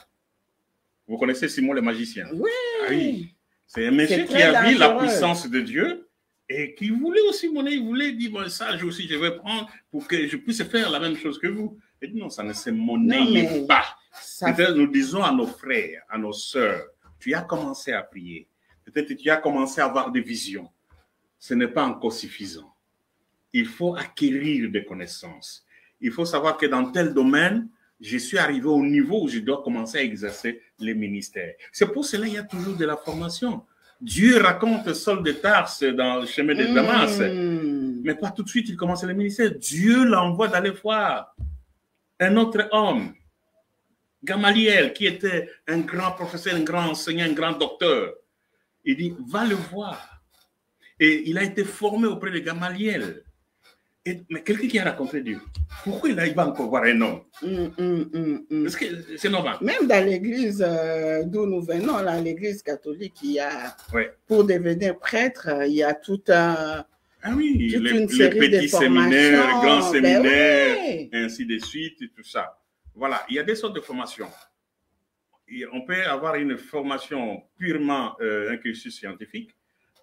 Vous connaissez Simon le magicien? Oui. Ah oui. C'est un monsieur qui a vu la puissance de Dieu et qui voulait aussi monnaie. Il voulait dire, bon, ça, je vais prendre pour que je puisse faire la même chose que vous. Et non, ça ne se monnaie pas. Peut-être nous disons à nos frères, à nos sœurs, tu as commencé à prier. Peut-être tu as commencé à avoir des visions. Ce n'est pas encore suffisant. Il faut acquérir des connaissances. Il faut savoir que dans tel domaine, je suis arrivé au niveau où je dois commencer à exercer les ministères. C'est pour cela qu'il y a toujours de la formation. Dieu raconte Saul de Tarse dans le chemin de Damas. Mais pas tout de suite, il commence le ministère. Dieu l'envoie d'aller voir un autre homme, Gamaliel, qui était un grand professeur, un grand enseignant, un grand docteur. Il dit, va le voir. Et il a été formé auprès de Gamaliel. Mais quelqu'un qui a rencontré Dieu, pourquoi il va encore voir un homme? Parce que c'est normal. Même dans l'église d'où nous venons, là, l'église catholique, il y a, pour devenir prêtre, il y a tout un... Ah oui, les petits séminaires, les grands séminaires, ainsi de suite, et tout ça. Voilà, il y a des sortes de formations. On peut avoir une formation purement, un cursus scientifique,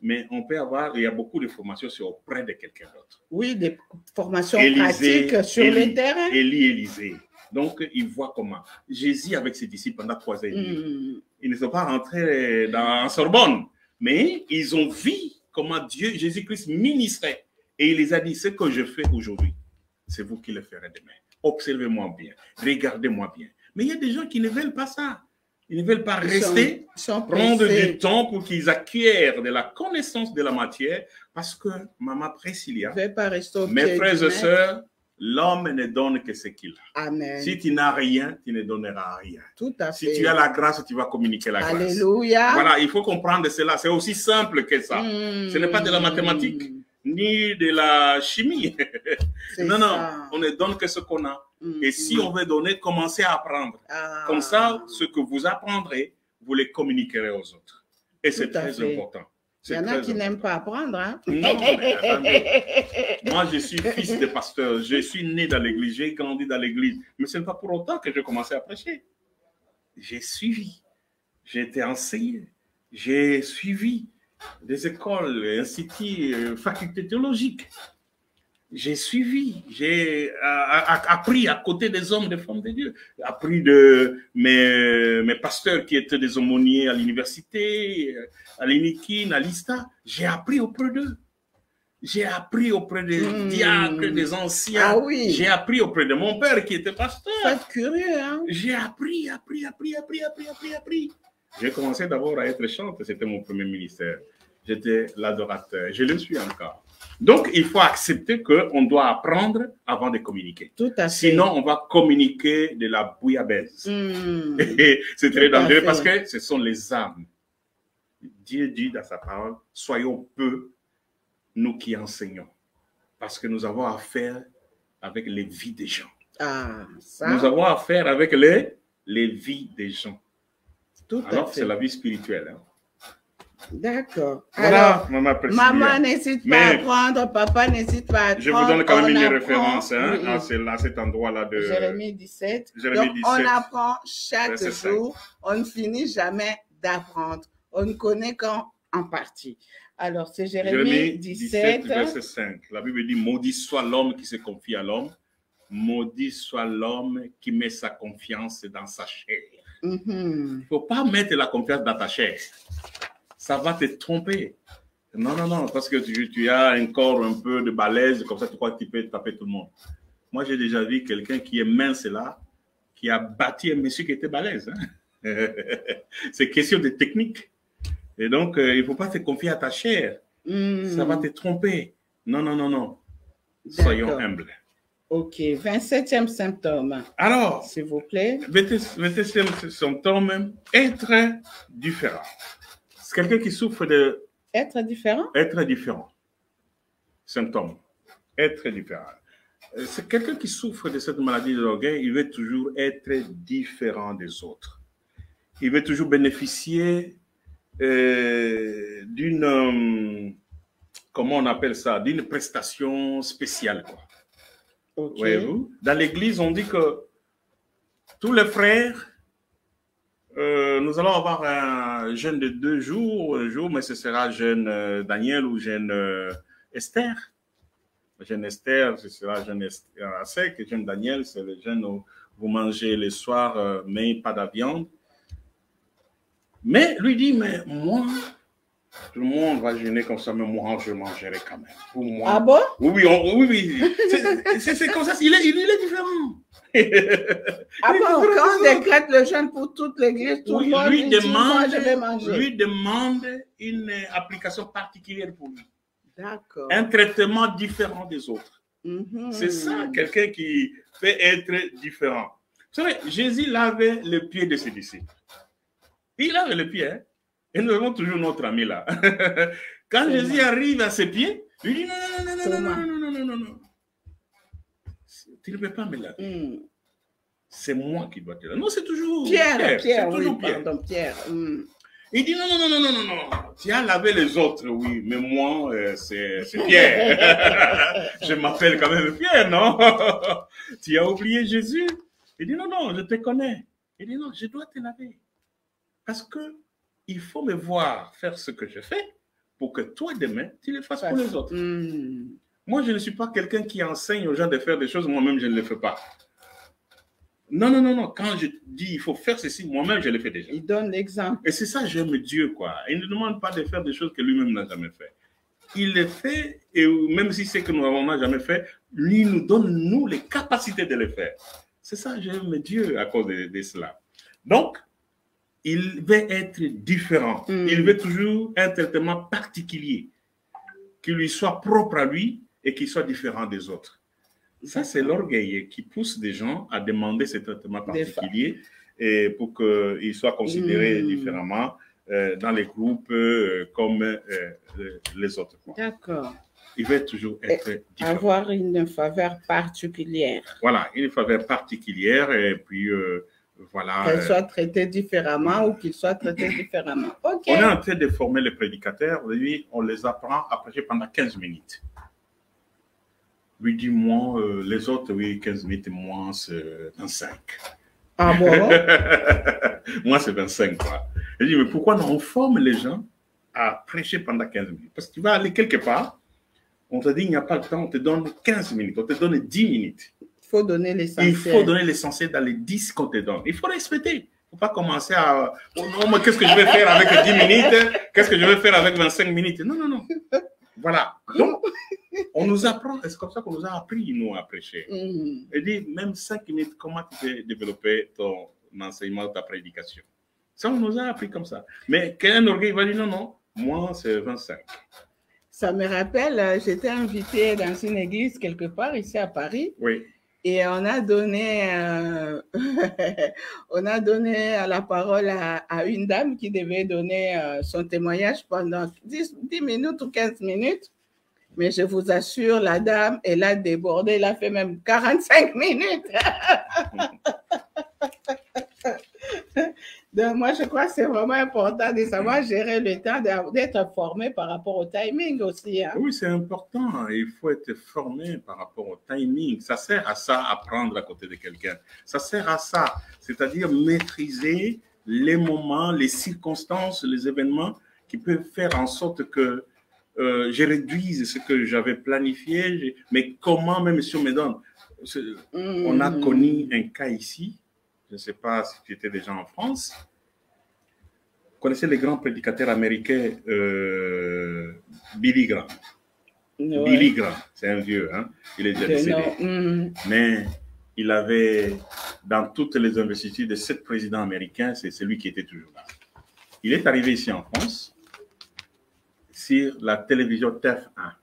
mais on peut avoir, il y a beaucoup de formations auprès de quelqu'un d'autre. Oui, des formations pratiques sur le terrain. Élysée. Donc, il voit comment. Jésus, avec ses disciples pendant 3 ans et demi, ils ne sont pas rentrés dans Sorbonne, mais ils ont vu comment Dieu, Jésus-Christ, ministrait. Et il les a dit, ce que je fais aujourd'hui, c'est vous qui le ferez demain. Observez-moi bien, regardez-moi bien. Mais il y a des gens qui ne veulent pas ça. Ils ne veulent pas rester, prendre du temps pour qu'ils acquièrent de la connaissance de la matière, parce que, Maman Priscilla, mes frères et sœurs, l'homme ne donne que ce qu'il a. Amen. Si tu n'as rien, tu ne donneras rien. Tout à fait. Si tu as la grâce, tu vas communiquer la grâce. Alléluia. Voilà, il faut comprendre cela. C'est aussi simple que ça. Ce n'est pas de la mathématique, ni de la chimie. Non, on ne donne que ce qu'on a. Et si on veut donner, commencez à apprendre. Comme ça, ce que vous apprendrez, vous les communiquerez aux autres. Et c'est très important. Il y en a qui n'aiment pas apprendre. Hein? Non, moi, je suis fils de pasteur. Je suis né dans l'église. J'ai grandi dans l'église. Mais ce n'est pas pour autant que j'ai commencé à prêcher. J'ai suivi. J'ai été enseigné. J'ai suivi des écoles, instituts, facultés théologiques. J'ai suivi, j'ai appris à côté des hommes, des femmes de Dieu, appris de mes pasteurs qui étaient des aumôniers à l'université, à l'Inikin, à l'ISTA. J'ai appris auprès d'eux. J'ai appris auprès des diacres, des anciens. Ah oui. J'ai appris auprès de mon père qui était pasteur. C'est curieux, hein? J'ai appris. J'ai commencé d'abord à être chanteur, c'était mon premier ministère. J'étais l'adorateur, je le suis encore. Donc, il faut accepter qu'on doit apprendre avant de communiquer. Tout à fait. Sinon, on va communiquer de la bouillabaisse. Et c'est très dangereux parce que ce sont les âmes. Dieu dit dans sa parole, soyons peu, nous qui enseignons. Parce que nous avons affaire avec les vies des gens. Nous avons affaire avec les vies des gens. Alors, c'est la vie spirituelle. Hein. D'accord. Voilà, alors, maman n'hésite pas à apprendre, papa n'hésite pas à apprendre. Je vous donne quand même une référence à cet endroit-là de Jérémie 17. Donc, on apprend chaque jour, on ne finit jamais d'apprendre. On ne connaît qu'en partie. Alors, c'est Jérémie 17, verset 5. La Bible dit, maudit soit l'homme qui se confie à l'homme, maudit soit l'homme qui met sa confiance dans sa chair. Il ne faut pas mettre la confiance dans ta chair. Ça va te tromper. Non, parce que tu as un corps un peu de balèze, comme ça tu crois que tu peux taper tout le monde. Moi, j'ai déjà vu quelqu'un qui est mince là, qui a battu un monsieur qui était balèze. Hein? C'est question de technique. Et donc, il ne faut pas te confier à ta chair. Ça va te tromper. Non. Soyons humbles. Ok, 27e symptôme. Alors, s'il vous plaît. 27e symptôme, être différent. C'est quelqu'un qui souffre de... Être différent? Être différent. Symptôme. Être différent. C'est quelqu'un qui souffre de cette maladie de l'orgueil, il veut toujours être différent des autres. Il veut toujours bénéficier d'une... comment on appelle ça? D'une prestation spéciale, quoi. Okay. Voyez-vous? Dans l'église, on dit que tous les frères... nous allons avoir un jeûne de 2 jours, un jour, mais ce sera jeûne Daniel ou jeûne Esther. Jeûne Esther, c'est cela, jeûne à sec. Jeûne Daniel, c'est le jeûne où vous mangez le soir, mais pas de viande. Mais lui dit, mais moi, tout le monde va jeûner comme ça, mais moi, je mangerai quand même. Pour moi. Ah bon? Oui, oui. C'est comme ça, il est différent. Ah bon, quand on décrète le jeûne pour toute l'église, tout le monde lui dit, moi, je vais manger. Lui demande une application particulière pour lui. D'accord. Un traitement différent des autres. C'est ça, quelqu'un qui peut être différent. Vous savez, Jésus lavait le pied de ses disciples. Il lave le pied, hein? Et nous avons toujours notre ami là. Quand Jésus arrive à ses pieds, il dit non. Tu ne peux pas me laver. C'est moi qui dois te laver. Non, c'est toujours Pierre. Pierre. Il dit non. Tu as lavé les autres, oui, mais moi, c'est Pierre. Je m'appelle quand même Pierre, non? Tu as oublié Jésus? Il dit non, je te connais. Il dit non, je dois te laver. Parce que il faut me voir faire ce que je fais pour que toi, demain, tu le fasses pour les autres. Moi, je ne suis pas quelqu'un qui enseigne aux gens de faire des choses, moi-même, je ne le fais pas. Non. Quand je dis il faut faire ceci, moi-même, je le fais déjà. Il donne l'exemple. Et c'est ça, j'aime Dieu, quoi. Il ne demande pas de faire des choses que lui-même n'a jamais fait. Il les fait, et même si c'est que nous n'avons jamais fait, lui nous donne, nous, les capacités de le faire. C'est ça, j'aime Dieu à cause de cela. Donc, il veut être différent. Il veut toujours un traitement particulier, qui lui soit propre à lui et qui soit différent des autres. Ça, c'est l'orgueil qui pousse des gens à demander ce traitement particulier et pour qu'ils soient considérés différemment dans les groupes comme les autres. D'accord. Il veut toujours être différent. Avoir une faveur particulière. Voilà, une faveur particulière et puis... voilà. Qu'elle soit traitée différemment ou qu'il soit traité différemment. Okay. On est en train de former les prédicateurs. Lui, on les apprend à prêcher pendant 15 minutes. Lui dit, moi, les autres, oui, 15 minutes, moi, c'est 25. Ah bon? Moi, c'est 25, quoi. Je dis, mais pourquoi on forme les gens à prêcher pendant 15 minutes? Parce que tu vas aller quelque part, on te dit, il n'y a pas le temps, on te donne 15 minutes, on te donne 10 minutes. Il faut donner l'essentiel. Il faut donner l'essentiel dans les 10 qu'on te donne. Il faut respecter. Il ne faut pas commencer à... Oh non, mais qu'est-ce que je vais faire avec 10 minutes? Qu'est-ce que je vais faire avec 25 minutes? Non. Voilà. Donc, on nous apprend, c'est comme ça qu'on nous a appris, nous, à prêcher. Et dit, même 5 minutes, comment tu peux développer ton enseignement, ta prédication? Ça, on nous a appris comme ça. Mais qu'un orgueil va dire, non, moi, c'est 25. Ça me rappelle, j'étais invitée dans une église quelque part, ici à Paris. Oui. Et on a donné la parole à une dame qui devait donner son témoignage pendant 10 minutes ou 15 minutes. Mais je vous assure, la dame, elle a débordé, elle a fait même 45 minutes. Donc, moi, je crois que c'est vraiment important de savoir gérer le temps, d'être formé par rapport au timing aussi. Hein. Oui, c'est important. Il faut être formé par rapport au timing. Ça sert à ça, apprendre à côté de quelqu'un. Ça sert à ça, c'est-à-dire maîtriser les moments, les circonstances, les événements qui peuvent faire en sorte que je réduise ce que j'avais planifié. Mais comment, même si on me donne... On a connu un cas ici. Je ne sais pas si tu étais déjà en France. Vous connaissez les grands prédicateurs américains, Billy Graham. Ouais. Billy Graham, c'est un vieux, hein? Il est déjà décédé. Mais il avait, dans toutes les investitures de 7 présidents américains, c'est celui qui était toujours là. Il est arrivé ici en France, sur la télévision TF1.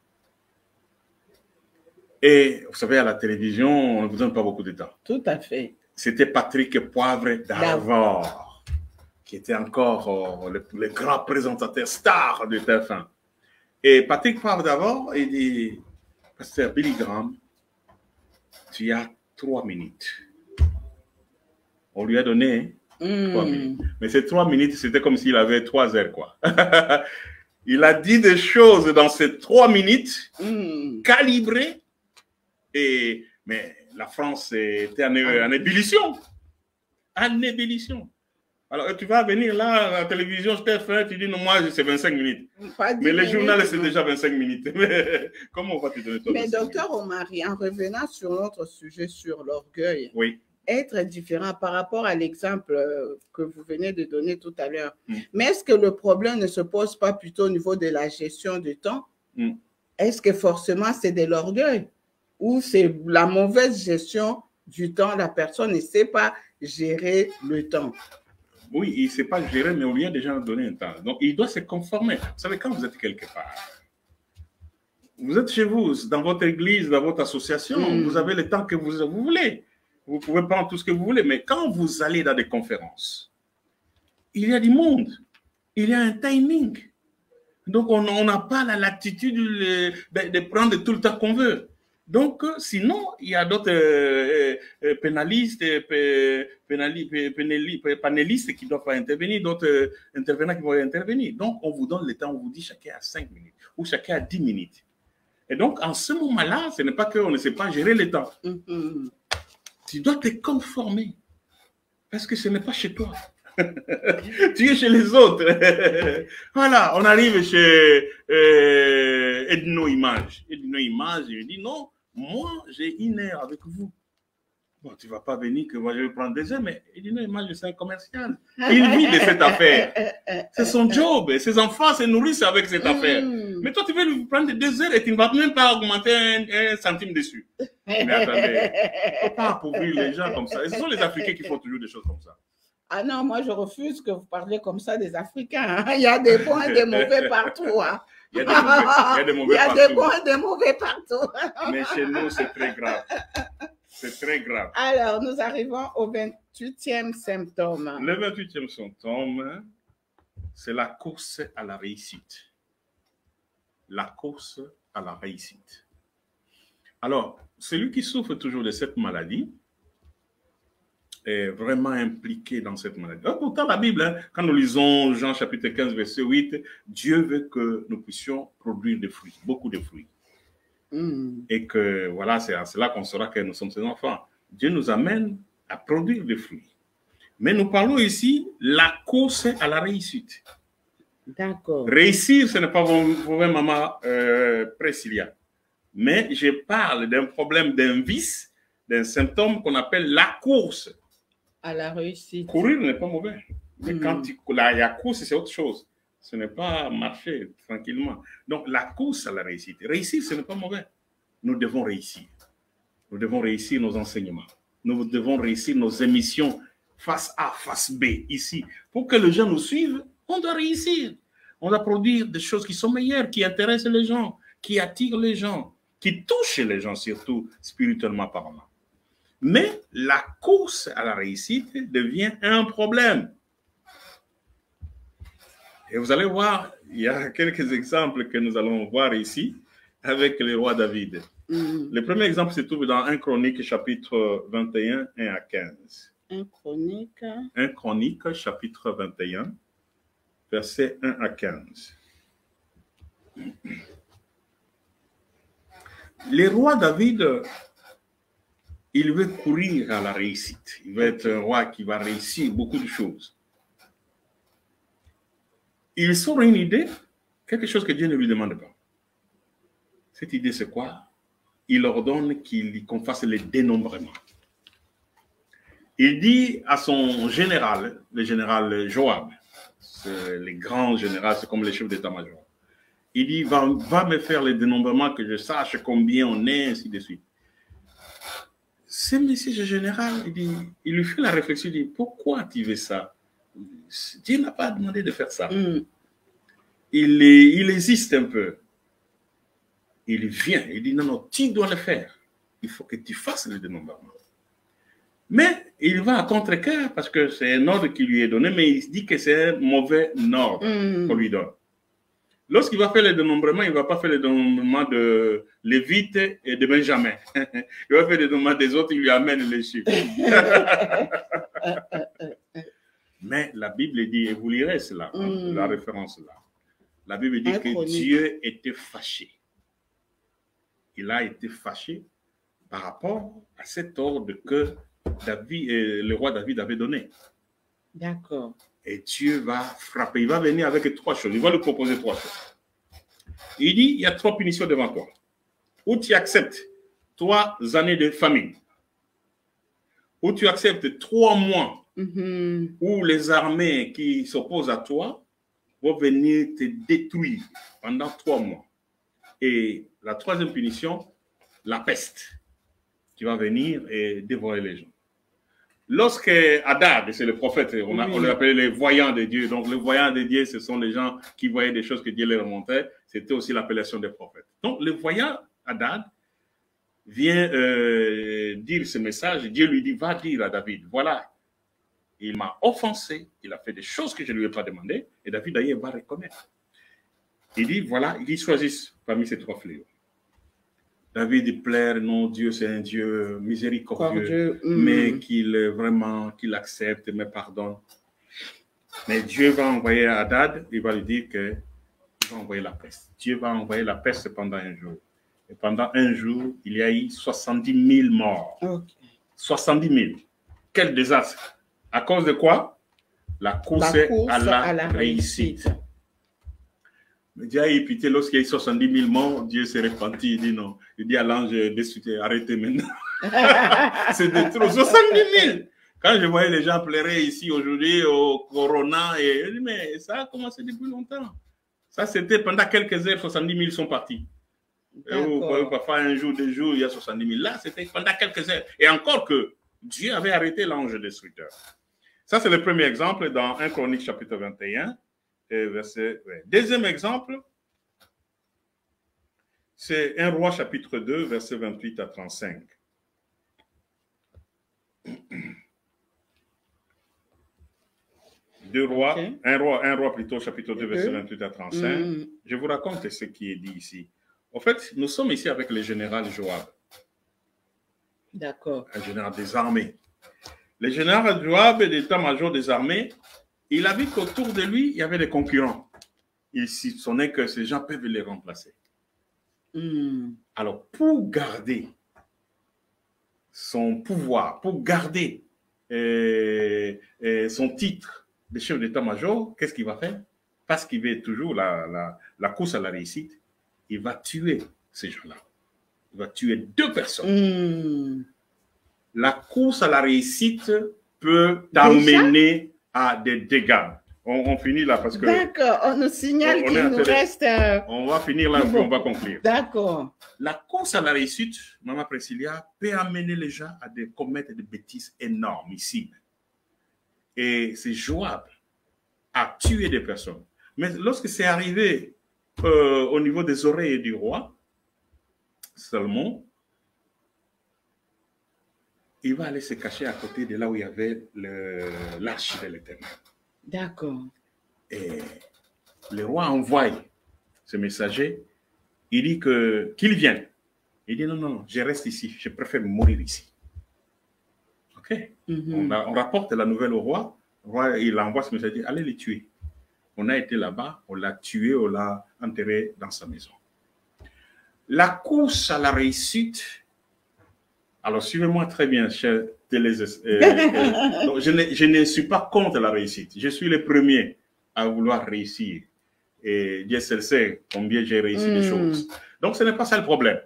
Et vous savez, à la télévision, on ne vous donne pas beaucoup de temps. Tout à fait. C'était Patrick Poivre d'Arvor, qui était encore le grand présentateur star de TF1. Et Patrick Poivre d'Arvor, il dit, Pasteur Billy Graham, tu as 3 minutes. On lui a donné 3 minutes. Mais ces 3 minutes, c'était comme s'il avait 3 heures, quoi. Il a dit des choses dans ces 3 minutes, calibrées, mais la France était en ébullition. En ébullition. Alors, tu vas venir là, à la télévision, je t'ai fait, tu dis non, moi, c'est 25 minutes. Mais le journal, c'est déjà 25 minutes. Comment on va te donner ton Mais docteur Omari, en revenant sur notre sujet sur l'orgueil, oui. Être différent par rapport à l'exemple que vous venez de donner tout à l'heure. Mais est-ce que le problème ne se pose pas plutôt au niveau de la gestion du temps? Est-ce que forcément c'est de l'orgueil ou c'est la mauvaise gestion du temps? La personne ne sait pas gérer le temps. Oui, il ne sait pas gérer, mais on vient déjà de donner un temps. Donc, il doit se conformer. Vous savez, quand vous êtes quelque part, vous êtes chez vous, dans votre église, dans votre association, vous avez le temps que vous voulez. Vous pouvez prendre tout ce que vous voulez, mais quand vous allez dans des conférences, il y a du monde, il y a un timing. Donc, on n'a pas la latitude de prendre tout le temps qu'on veut. Donc, sinon, il y a d'autres panélistes qui doivent intervenir, d'autres intervenants qui vont intervenir. Donc, on vous donne le temps, on vous dit chacun a 5 minutes ou chacun a 10 minutes. Et donc, en ce moment-là, ce n'est pas qu'on ne sait pas gérer le temps. Tu dois te conformer parce que ce n'est pas chez toi. Tu es chez les autres. Voilà, on arrive chez Edno Image. Edno Image, il dit non, moi j'ai 1 heure avec vous. Bon, tu ne vas pas venir que moi je vais prendre 2 heures, mais Edno Image, c'est un commercial. Il vit de cette affaire. C'est son job. Ses enfants se nourrissent avec cette affaire. Mais toi, tu veux lui prendre 2 heures et tu ne vas même pas augmenter un centime dessus. Mais attendez, il ne faut pas appauvrir les gens comme ça. Et ce sont les Africains qui font toujours des choses comme ça. Ah non, moi je refuse que vous parliez comme ça des Africains. Hein. Il y a des bons et des mauvais partout. Hein. Il y a des mauvais partout. Il y a des bons et des mauvais partout. Mais chez nous, c'est très grave. C'est très grave. Alors, nous arrivons au 28e symptôme. Le 28e symptôme, c'est la course à la réussite. La course à la réussite. Alors, celui qui souffre toujours de cette maladie est vraiment impliqué dans cette maladie. Alors, pourtant, la Bible, hein, quand nous lisons Jean chapitre 15, verset 8, Dieu veut que nous puissions produire des fruits, beaucoup de fruits. Et que, voilà, c'est à cela qu'on saura que nous sommes ses enfants. Dieu nous amène à produire des fruits. Mais nous parlons ici la course à la réussite. D'accord. Réussir, ce n'est pas pour maman Priscilla. Mais je parle d'un problème, d'un vice, d'un symptôme qu'on appelle la course. À la réussite. Courir n'est pas mauvais. Mais quand la course, c'est autre chose. Ce n'est pas marcher tranquillement. Donc, la course à la réussite. Réussir, ce n'est pas mauvais. Nous devons réussir. Nous devons réussir nos enseignements. Nous devons réussir nos émissions face A, face B, ici. Pour que les gens nous suivent, on doit réussir. On doit produire des choses qui sont meilleures, qui intéressent les gens, qui attirent les gens, qui touchent les gens, surtout spirituellement parlant. Mais la course à la réussite devient un problème. Et vous allez voir, il y a quelques exemples que nous allons voir ici avec le roi David. Le premier exemple se trouve dans 1 Chronique, chapitre 21, 1 à 15. 1 Chronique. 1 Chronique, chapitre 21, versets 1 à 15. Le roi David, il veut courir à la réussite. Il veut être un roi qui va réussir beaucoup de choses. Il sort une idée, quelque chose que Dieu ne lui demande pas. Cette idée, c'est quoi? Il ordonne qu'on fasse le dénombrement. Il dit à son général, le général Joab, c'est le grand général, c'est comme le chef d'état-major. Il dit, va me faire le dénombrement, que je sache combien on est, ainsi de suite. Ce monsieur général, il lui fait la réflexion, il dit, pourquoi tu veux ça? Dieu n'a pas demandé de faire ça. Il hésite un peu. Il vient, il dit, non, tu dois le faire. Il faut que tu fasses le dénombrement. Mais il va à contre-cœur parce que c'est un ordre qui lui est donné, mais il dit que c'est un mauvais ordre qu'on lui donne. Lorsqu'il va faire le dénombrement, il ne va pas faire le dénombrement de Lévite et de Benjamin. Il va faire le dénombrement des autres, il lui amène les chiffres. Mais la Bible dit, et vous lirez cela, la référence là. La Bible dit que Dieu était fâché. Il a été fâché par rapport à cet ordre que le roi David avait donné. D'accord. Et Dieu va frapper. Il va venir avec 3 choses. Il va lui proposer 3 choses. Il dit, il y a 3 punitions devant toi. Ou tu acceptes 3 années de famine. Ou tu acceptes 3 mois où les armées qui s'opposent à toi vont venir te détruire pendant 3 mois. Et la 3e punition, la peste, qui va venir et dévorer les gens. Lorsque Hadad, c'est le prophète, on l'appelait les voyants de Dieu. Donc, les voyants de Dieu, ce sont les gens qui voyaient des choses que Dieu leur remontait. C'était aussi l'appellation des prophètes. Donc, le voyant Hadad vient dire ce message. Dieu lui dit, va dire à David, voilà, il m'a offensé, il a fait des choses que je ne lui ai pas demandées. Et David, d'ailleurs, va reconnaître. Il dit, voilà, il choisit parmi ces 3 fléaux. David plaire, non, Dieu c'est un Dieu miséricordieux, mais qu'il accepte, mais pardonne. Mais Dieu va envoyer Hadad, il va lui dire qu'il va envoyer la peste. Dieu va envoyer la peste pendant 1 jour. Et pendant 1 jour, il y a eu 70 000 morts. Okay. 70 000. Quel désastre. À cause de quoi? La course à la réussite. Mais Dieu a eu pitié lorsqu'il y a eu 70 000 morts, Dieu s'est repenti, il dit non. Il dit à l'ange destructeur, arrêtez maintenant. C'est de trop. 70 000. Quand je voyais les gens pleurer ici aujourd'hui au Corona, et je dis, mais ça a commencé depuis longtemps. Ça, c'était pendant quelques heures, 70 000 sont partis. Parfois, 1 jour, 2 jours, il y a 70 000. Là, c'était pendant quelques heures. Et encore que Dieu avait arrêté l'ange destructeur. Ça, c'est le premier exemple dans 1 Chronique chapitre 21. Verset 20. Deuxième exemple, c'est 1 Roi chapitre 2, verset 28 à 35. Deux rois, okay. un roi plutôt, chapitre 2, verset 28 à 35. Je vous raconte ce qui est dit ici. En fait, nous sommes ici avec le général Joab. D'accord. Un général des armées. Le général Joab, l'état-major des armées, il a vu qu'autour de lui, il y avait des concurrents. Il soupçonnait que ces gens peuvent les remplacer. Alors, pour garder son pouvoir, pour garder son titre de chef d'état-major, qu'est-ce qu'il va faire? Parce qu'il veut toujours la course à la réussite, il va tuer ces gens-là. Il va tuer 2 personnes. La course à la réussite peut t'amener à des dégâts. On finit là parce que... D'accord, on nous signale qu'il nous reste... On va finir là, puis on va conclure. D'accord. La course à la réussite, Maman Priscilla, peut amener les gens à commettre des bêtises énormes ici. Et c'est jouable à tuer des personnes. Mais lorsque c'est arrivé au niveau des oreilles du roi, Salomon, il va aller se cacher à côté de là où il y avait l'arche de l'Éternel. D'accord. Et le roi envoie ce messager. Il dit qu'il vienne. Il dit non, je reste ici. Je préfère mourir ici. OK. On rapporte la nouvelle au roi. Le roi, il envoie ce messager. Allez les tuer. On a été là-bas. On l'a tué. On l'a enterré dans sa maison. La course à la réussite. Alors, suivez-moi très bien, chers je ne suis pas contre la réussite. Je suis le premier à vouloir réussir. Et Dieu seul sait combien j'ai réussi des choses. Donc, ce n'est pas ça le problème.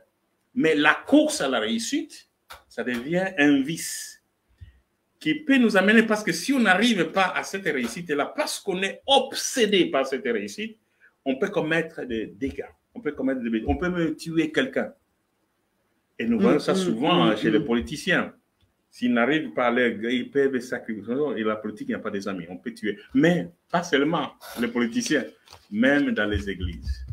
Mais la course à la réussite, ça devient un vice qui peut nous amener, parce que si on n'arrive pas à cette réussite-là, parce qu'on est obsédé par cette réussite, on peut commettre des dégâts. On peut même tuer quelqu'un. Et nous voyons ça souvent chez les politiciens. S'ils n'arrivent pas à aller, ils peuvent sacrifier. Et la politique, il n'y a pas des amis. On peut tuer. Mais pas seulement les politiciens, même dans les églises.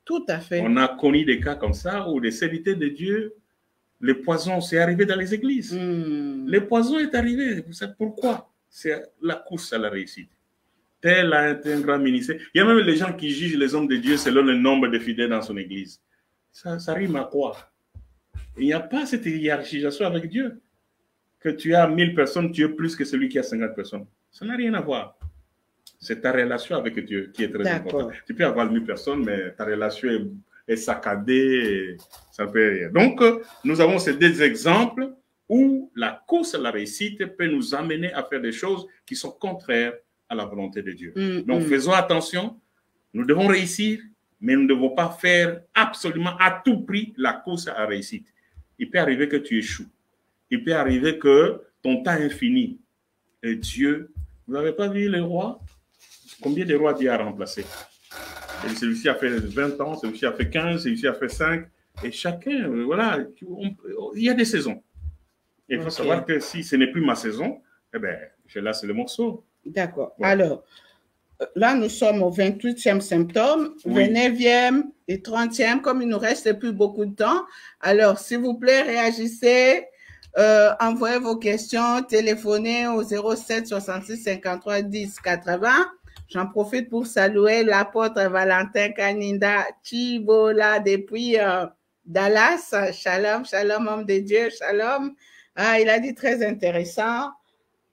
Tout à fait. On a connu des cas comme ça où les serviteurs de Dieu, le poison, c'est arrivé dans les églises. Le poison est arrivé. Vous savez pourquoi? C'est la course à la réussite. Tel a été un grand ministère. Il y a même les gens qui jugent les hommes de Dieu selon le nombre de fidèles dans son église. Ça rime à quoi? Il n'y a pas cette hiérarchisation avec Dieu. Que tu as 1000 personnes, tu es plus que celui qui a 50 personnes. Ça n'a rien à voir. C'est ta relation avec Dieu qui est très importante. Tu peux avoir 1000 personnes, mais ta relation est saccadée, ça ne peut rien. Donc, nous avons ces 2 exemples où la course à la réussite peut nous amener à faire des choses qui sont contraires à la volonté de Dieu. Donc, faisons attention. Nous devons réussir, mais nous ne devons pas faire absolument à tout prix la course à la réussite. Il peut arriver que tu échoues. Il peut arriver que ton temps est fini. Et Dieu, vous n'avez pas vu les rois? Combien de rois Dieu a remplacé? Celui-ci a fait 20 ans, celui-ci a fait 15, celui-ci a fait 5. Et chacun, voilà, il y a des saisons. Et il faut savoir que si ce n'est plus ma saison, eh bien, je laisse le morceau. D'accord. Ouais. Alors, là, nous sommes au 28e symptôme, Oui. 29e et 30e, comme il ne nous reste plus beaucoup de temps. Alors, s'il vous plaît, réagissez, envoyez vos questions, téléphonez au 07 66 53 10 80. J'en profite pour saluer l'apôtre Valentin Kaninda Chibola depuis Dallas. Shalom, shalom, homme de Dieu, shalom. Ah, il a dit très intéressant.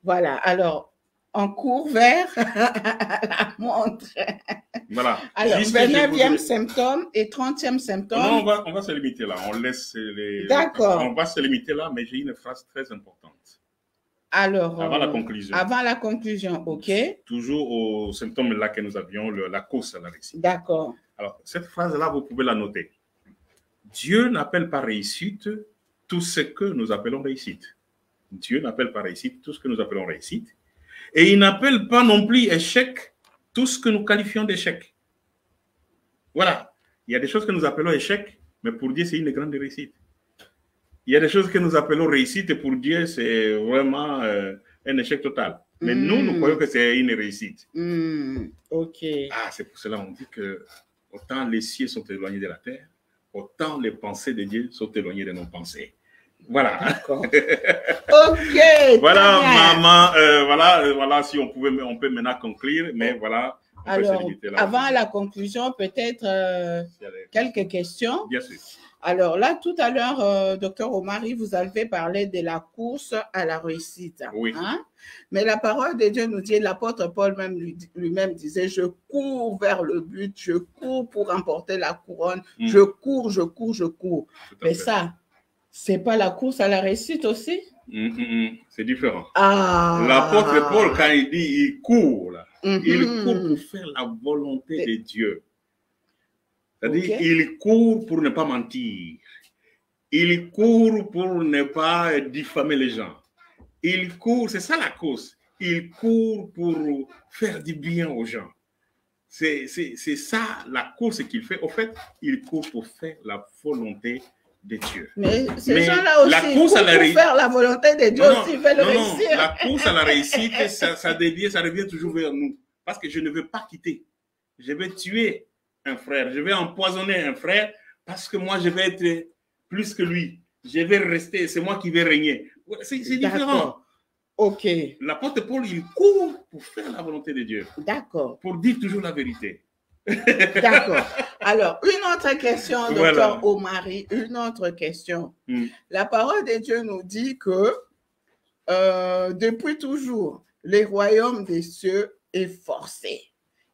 Voilà, alors, on court vers la montre. Voilà. Alors, 29e symptôme et 30e symptôme. Non, on va se limiter là. On laisse les... D'accord. On va se limiter là, mais j'ai une phrase très importante. Alors, avant la conclusion. Avant la conclusion, OK. Toujours au symptôme là que nous avions, la course à la réussite. D'accord. Alors, cette phrase-là, vous pouvez la noter. Dieu n'appelle pas réussite tout ce que nous appelons réussite. Dieu n'appelle pas réussite tout ce que nous appelons réussite. Et il n'appelle pas non plus échec tout ce que nous qualifions d'échec. Voilà. Il y a des choses que nous appelons échec, mais pour Dieu, c'est une grande réussite. Il y a des choses que nous appelons réussite, et pour Dieu, c'est vraiment un échec total. Mais nous croyons que c'est une réussite. OK. Ah, c'est pour cela qu'on dit que autant les cieux sont éloignés de la terre, autant les pensées de Dieu sont éloignées de nos pensées. Voilà. D'accord. OK. Voilà, maman. Voilà, si on peut maintenant conclure, mais voilà. Alors, avant la conclusion, peut-être quelques questions. Bien sûr. Alors là, tout à l'heure, docteur Omari, vous avez parlé de la course à la réussite. Oui. Hein? Mais la parole de Dieu nous dit, l'apôtre Paul lui-même disait, je cours vers le but, je cours pour remporter la couronne, je cours. Mais ça, c'est pas la course à la réussite aussi? C'est différent. Ah. L'apôtre Paul, quand il dit, il court, là, il court pour faire la volonté de Dieu. C'est-à-dire, il court pour ne pas mentir. Il court pour ne pas diffamer les gens. Il court, c'est ça la course. Il court pour faire du bien aux gens. C'est ça la course qu'il fait. Au fait, il court pour faire la volonté de Dieu. Mais ces gens-là aussi, la course pour faire la volonté de Dieu aussi, ils veulent réussir. Non, la course à la réussite, ça revient toujours vers nous. Parce que je ne veux pas quitter. Je vais tuer un frère, je vais empoisonner un frère parce que moi je vais être plus que lui. Je vais rester, c'est moi qui vais régner. C'est différent. OK. L'apôtre Paul, il court pour faire la volonté de Dieu. D'accord. Pour dire toujours la vérité. D'accord. Alors, une autre question, docteur Omari, une autre question. La parole de Dieu nous dit que depuis toujours, le royaume des cieux est forcé.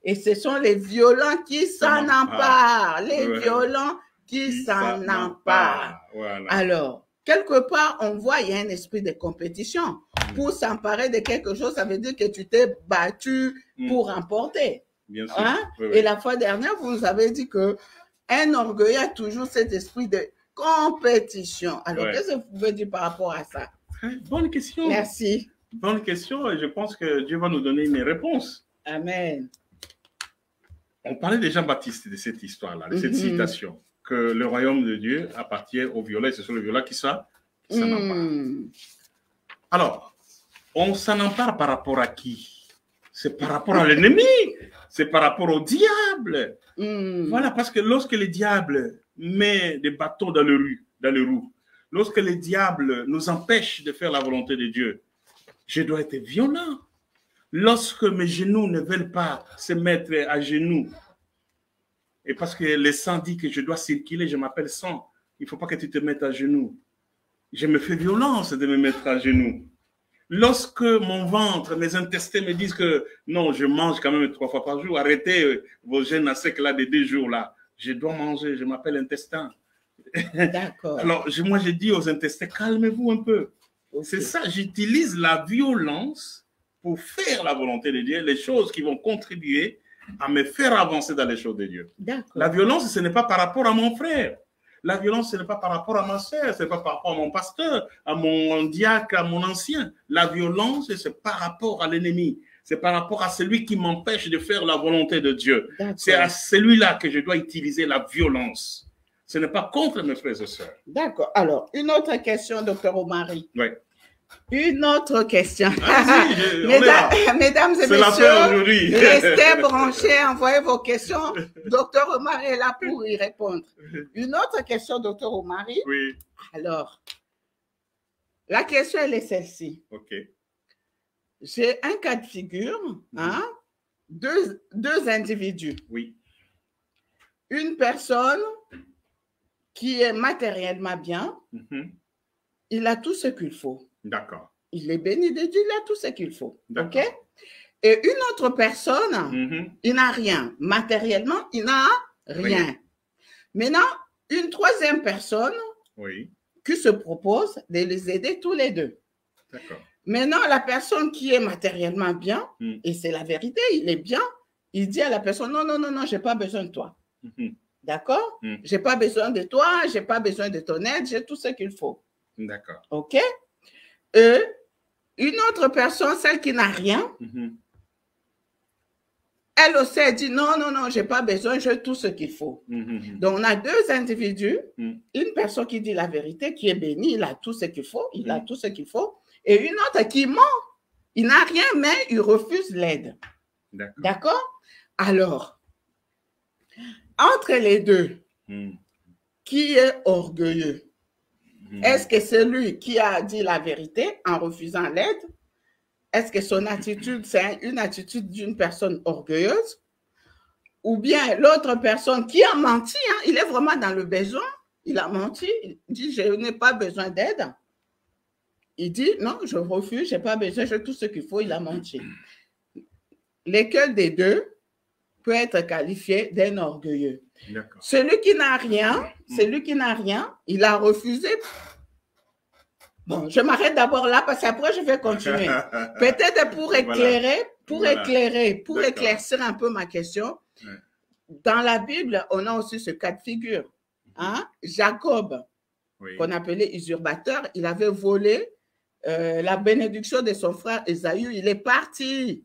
Et ce sont les violents qui s'en emparent. Les violents qui s'en emparent. Voilà. Alors, quelque part, on voit il y a un esprit de compétition. Pour s'emparer de quelque chose, ça veut dire que tu t'es battu pour remporter. Bien sûr. Hein? Oui. Et la fois dernière, vous nous avez dit qu'un orgueil a toujours cet esprit de compétition. Alors, qu'est-ce que vous pouvez dire par rapport à ça? Bonne question. Merci. Bonne question, et je pense que Dieu va nous donner une réponse. Amen. On parlait de Jean-Baptiste, de cette histoire-là, de cette citation, que le royaume de Dieu appartient aux violets, ce sont les violets qui s'en emparent. Alors, on s'en empare par rapport à qui? C'est par rapport à l'ennemi, c'est par rapport au diable. Voilà, parce que lorsque le diable met des bâtons dans les roues, lorsque le diable nous empêche de faire la volonté de Dieu, je dois être violent. Lorsque mes genoux ne veulent pas se mettre à genoux, et parce que le sang dit que je dois circuler, je m'appelle sang, il ne faut pas que tu te mettes à genoux. Je me fais violence de me mettre à genoux. Lorsque mon ventre, mes intestins me disent que non, je mange quand même 3 fois par jour, arrêtez vos jeûnes à sec là de 2 jours là, je dois manger, je m'appelle intestin. D'accord. Alors, moi je dis aux intestins, calmez-vous un peu. Ok. C'est ça, j'utilise la violence pour faire la volonté de Dieu, les choses qui vont contribuer à me faire avancer dans les choses de Dieu. La violence, ce n'est pas par rapport à mon frère. La violence, ce n'est pas par rapport à ma soeur, ce n'est pas par rapport à mon pasteur, à mon diacre, à mon ancien. La violence, c'est par rapport à l'ennemi. C'est par rapport à celui qui m'empêche de faire la volonté de Dieu. C'est à celui-là que je dois utiliser la violence. Ce n'est pas contre mes frères et sœurs. D'accord. Alors, une autre question, docteur Omari. Oui. Une autre question. Mesdames et messieurs, restez branchés, envoyez vos questions. Docteur Omari est là pour y répondre. Une autre question, docteur Omari. Oui. Alors, la question, elle est celle-ci. OK. J'ai un cas de figure, hein, deux individus. Oui. Une personne qui est matériellement bien, il a tout ce qu'il faut. D'accord. Il est béni de Dieu, il a tout ce qu'il faut. OK? Et une autre personne, il n'a rien. Matériellement, il n'a rien. Oui. Maintenant, une troisième personne qui se propose de les aider tous les deux. D'accord. Maintenant, la personne qui est matériellement bien, et c'est la vérité, il est bien, il dit à la personne, non, non, non, non, je n'ai pas besoin de toi. D'accord? Je n'ai pas besoin de toi, je n'ai pas besoin de ton aide, j'ai tout ce qu'il faut. D'accord. OK? Une autre personne, celle qui n'a rien, elle aussi, elle dit non, non, non, je n'ai pas besoin, j'ai tout ce qu'il faut. Donc, on a deux individus, une personne qui dit la vérité, qui est bénie, il a tout ce qu'il faut, il a tout ce qu'il faut, et une autre qui ment. Il n'a rien, mais il refuse l'aide. D'accord? Alors, entre les deux, qui est orgueilleux? Est-ce que c'est lui qui a dit la vérité en refusant l'aide? Est-ce que son attitude, c'est une attitude d'une personne orgueilleuse? Ou bien l'autre personne qui a menti, hein, il est vraiment dans le besoin, il a menti, il dit je n'ai pas besoin d'aide. Il dit non, je refuse, je n'ai pas besoin, j'ai tout ce qu'il faut, il a menti. Lequel des deux peut être qualifié d'un orgueilleux? Celui qui n'a rien, il a refusé. Bon, je m'arrête d'abord là parce qu'après je vais continuer. Peut-être pour éclairer, pour éclaircir un peu ma question. Dans la Bible, on a aussi ce cas de figure. Hein? Jacob, qu'on appelait usurpateur, il avait volé la bénédiction de son frère Ésaü. Il est parti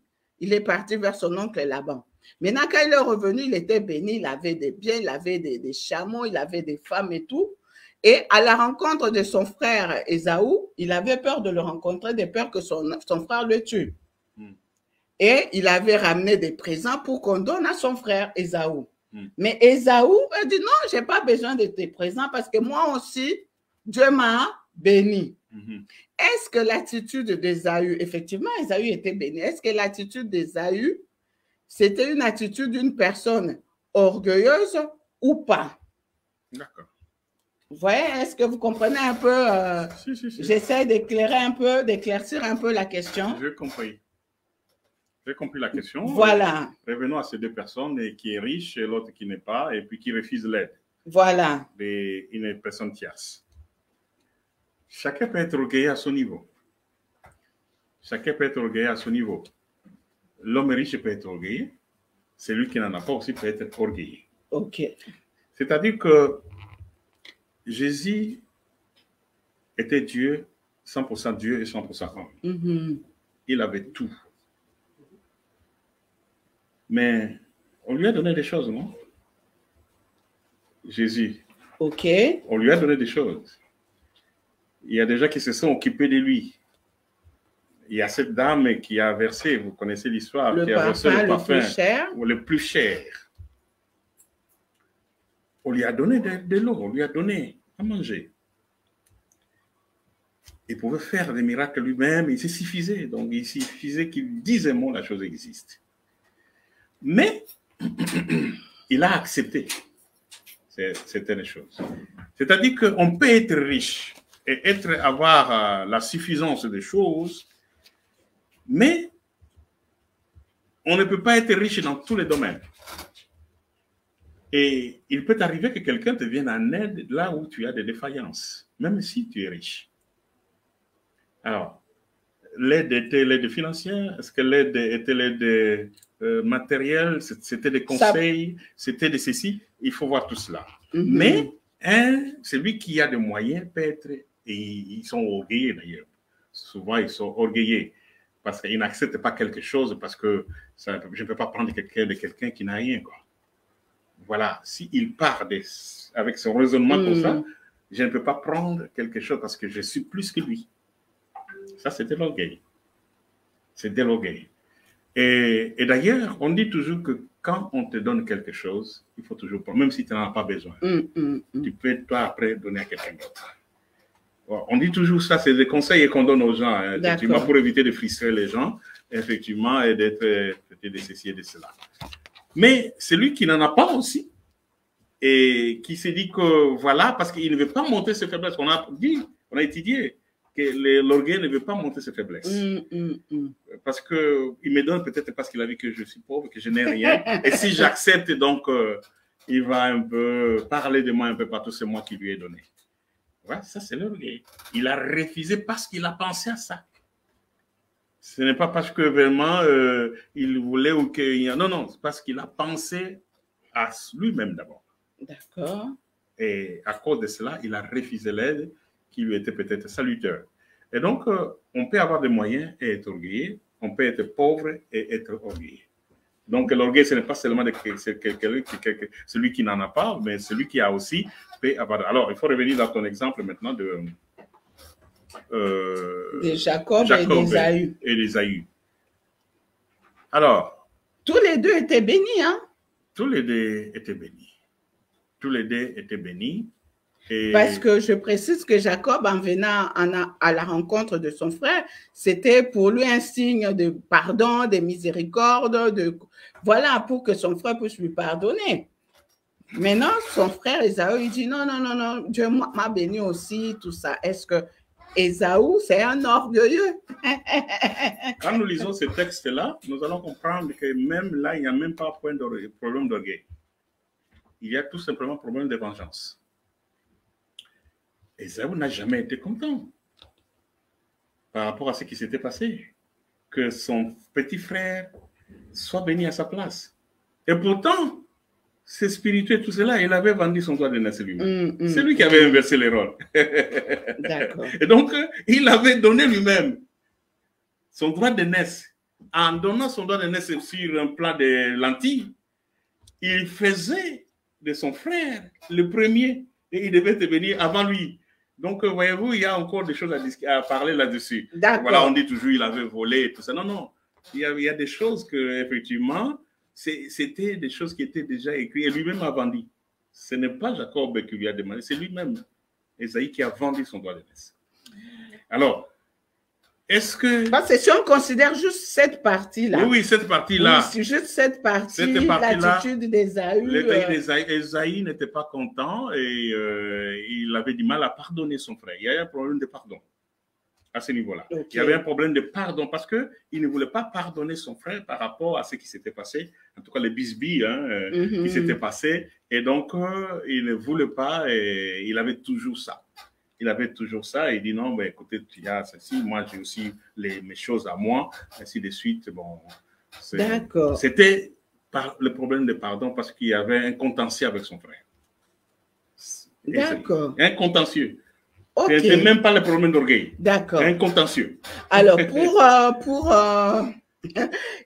vers son oncle Laban. Maintenant, quand il est revenu, il était béni, il avait des biens, il avait des chameaux, il avait des femmes et tout. Et à la rencontre de son frère Ésaü, il avait peur de le rencontrer, de peur que son frère le tue. Et il avait ramené des présents pour qu'on donne à son frère Ésaü. Mais Ésaü a dit non, je n'ai pas besoin de tes présents parce que moi aussi, Dieu m'a béni. Est-ce que l'attitude d'Ésaü, effectivement, Ésaü était béni, est-ce que l'attitude d'Ésaü, c'était une attitude d'une personne orgueilleuse ou pas? D'accord. Vous voyez, est-ce que vous comprenez un peu? Si. J'essaie d'éclaircir un peu la question. J'ai compris. J'ai compris la question. Voilà. Revenons à ces deux personnes, qui est riche et l'autre qui n'est pas, et puis qui refuse l'aide. Voilà. Une personne tierce. Chacun peut être orgueilleux à son niveau. L'homme riche peut être orgueilleux. Celui qui n'en a pas aussi peut être orgueilleux. OK. C'est-à-dire que Jésus était Dieu, 100% Dieu et 100% homme. Il avait tout. Mais on lui a donné des choses, non? Jésus. OK. On lui a donné des choses. Il y a des gens qui se sont occupés de lui. Il y a cette dame qui a versé, vous connaissez l'histoire, qui a versé le parfum le plus cher. On lui a donné de l'eau, on lui a donné à manger. Il pouvait faire des miracles lui-même, il se suffisait. Donc, il suffisait qu'il dise un mot, la chose existe. Mais, il a accepté certaines choses. C'est-à-dire qu'on peut être riche et avoir la suffisance des choses, mais on ne peut pas être riche dans tous les domaines. Et il peut arriver que quelqu'un te vienne en aide là où tu as des défaillances, même si tu es riche. Alors, l'aide était l'aide financière? Est-ce que l'aide était l'aide matérielle? C'était des conseils? C'était de ceci? Il faut voir tout cela. Mais celui qui a des moyens peut être, et ils sont orgueilleux d'ailleurs. Souvent, ils sont orgueilleux parce qu'ils n'acceptent pas quelque chose parce que ça, je ne peux pas prendre quelqu'un de quelqu'un qui n'a rien, quoi. Voilà, s'il part avec son raisonnement comme ça, je ne peux pas prendre quelque chose parce que je suis plus que lui. Ça, c'était l'orgueil. C'était l'orgueil. Et d'ailleurs, on dit toujours que quand on te donne quelque chose, il faut toujours prendre, même si tu n'en as pas besoin. Tu peux, toi, après, donner à quelqu'un d'autre. On dit toujours ça, c'est des conseils qu'on donne aux gens, hein, effectivement, pour éviter de frustrer les gens, effectivement, et d'être de ceci et de cela. Mais celui qui n'en a pas aussi, et qui s'est dit que voilà, parce qu'il ne veut pas monter ses faiblesses, on a dit, on a étudié que l'orgueil ne veut pas monter ses faiblesses. Parce qu'il me donne peut-être parce qu'il a vu que je suis pauvre, que je n'ai rien. Et si j'accepte, donc, il va un peu parler de moi un peu partout, c'est moi qui lui ai donné. Ouais, ça, c'est l'orgueil. Il a refusé parce qu'il a pensé à ça. Ce n'est pas parce que vraiment il voulait ou qu'il y a... Non, non, c'est parce qu'il a pensé à lui-même d'abord. D'accord. Et à cause de cela, il a refusé l'aide qui lui était peut-être salutaire. Et donc, on peut avoir des moyens et être orgueilleux. On peut être pauvre et être orgueilleux. Donc, l'orgueil, ce n'est pas seulement celui qui n'en a pas, mais celui qui a aussi peut avoir... Alors, il faut revenir dans ton exemple maintenant de Jacob et d'Ésaü. Et d'Ésaü. Alors... Tous les deux étaient bénis, hein? Tous les deux étaient bénis. Tous les deux étaient bénis. Et... Parce que je précise que Jacob, en venant à la rencontre de son frère, c'était pour lui un signe de pardon, de miséricorde, voilà, pour que son frère puisse lui pardonner. Maintenant, son frère Ésaü, il dit non, non, non, non, Dieu m'a béni aussi, tout ça. Est-ce que Ésaü, c'est un orgueilleux? Quand nous lisons ce texte-là, nous allons comprendre que même là, il n'y a même pas problème d'orgueil. Il y a tout simplement un problème de vengeance. Ésaü n'a jamais été content par rapport à ce qui s'était passé, que son petit frère soit béni à sa place. Et pourtant, c'est spirituel tout cela, il avait vendu son droit de naissance lui-même. C'est lui qui avait inversé les rôles. D'accord. Et donc, il avait donné lui-même son droit de naissance. En donnant son droit de naissance sur un plat de lentilles, il faisait de son frère le premier et il devait devenir avant lui. Donc, voyez-vous, il y a encore des choses à parler là-dessus. Voilà, on dit toujours il avait volé et tout ça. Non, non. Il y a des choses que, effectivement, c'était des choses qui étaient déjà écrites et lui-même a vendu. Ce n'est pas Jacob qui lui a demandé, c'est lui-même, Ésaü, qui a vendu son droit de naissance. Alors, est-ce que... Parce que si on considère juste cette partie-là... Oui, cette partie-là. Oui, juste cette partie, l'attitude d'Ésaü... Ésaü n'était pas content et il avait du mal à pardonner son frère. Il y a un problème de pardon à ce niveau-là. Okay. Il y avait un problème de pardon parce qu'il ne voulait pas pardonner son frère par rapport à ce qui s'était passé, en tout cas les bisbilles qui s'étaient passés. Et donc, il ne voulait pas et il avait toujours ça. Il avait toujours ça et il dit non, ben, écoutez, tu as ceci, moi j'ai aussi mes choses à moi, ainsi de suite. Bon, d'accord. C'était le problème de pardon parce qu'il y avait un contentieux avec son frère. D'accord. Un contentieux. Okay. Ce n'était même pas le problème d'orgueil. D'accord. Un contentieux. Alors,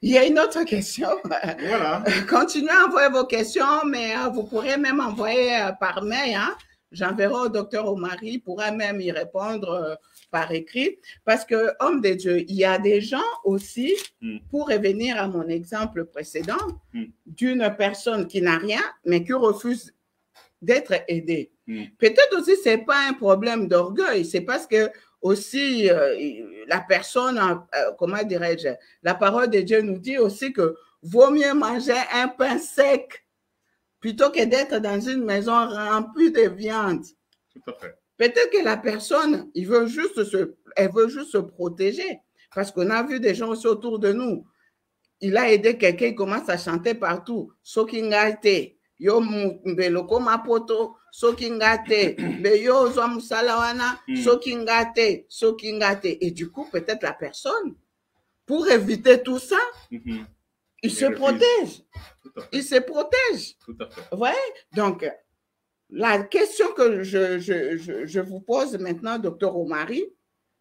il y a une autre question. Voilà. Continuez à envoyer vos questions, mais vous pourrez même envoyer par mail. Hein? J'enverrai au docteur Omari, il pourra même y répondre par écrit. Parce que, homme de Dieu, il y a des gens aussi, pour revenir à mon exemple précédent, d'une personne qui n'a rien, mais qui refuse d'être aidée. Peut-être aussi, ce n'est pas un problème d'orgueil, c'est parce que aussi la personne, comment dirais-je, la parole de Dieu nous dit aussi que vaut mieux manger un pain sec plutôt que d'être dans une maison remplie de viande. Tout à fait. Peut-être que la personne, elle veut juste se protéger, parce qu'on a vu des gens aussi autour de nous. Il a aidé quelqu'un, il commence à chanter partout. Sokingate. yo mbeloko mapoto soki ngate be yo ozwa musala wana soki ngate soki ngate, et du coup peut-être la personne pour éviter tout ça il se protège. Il se protège. Tout à fait. Vous voyez? Donc la question que je vous pose maintenant, docteur Omari,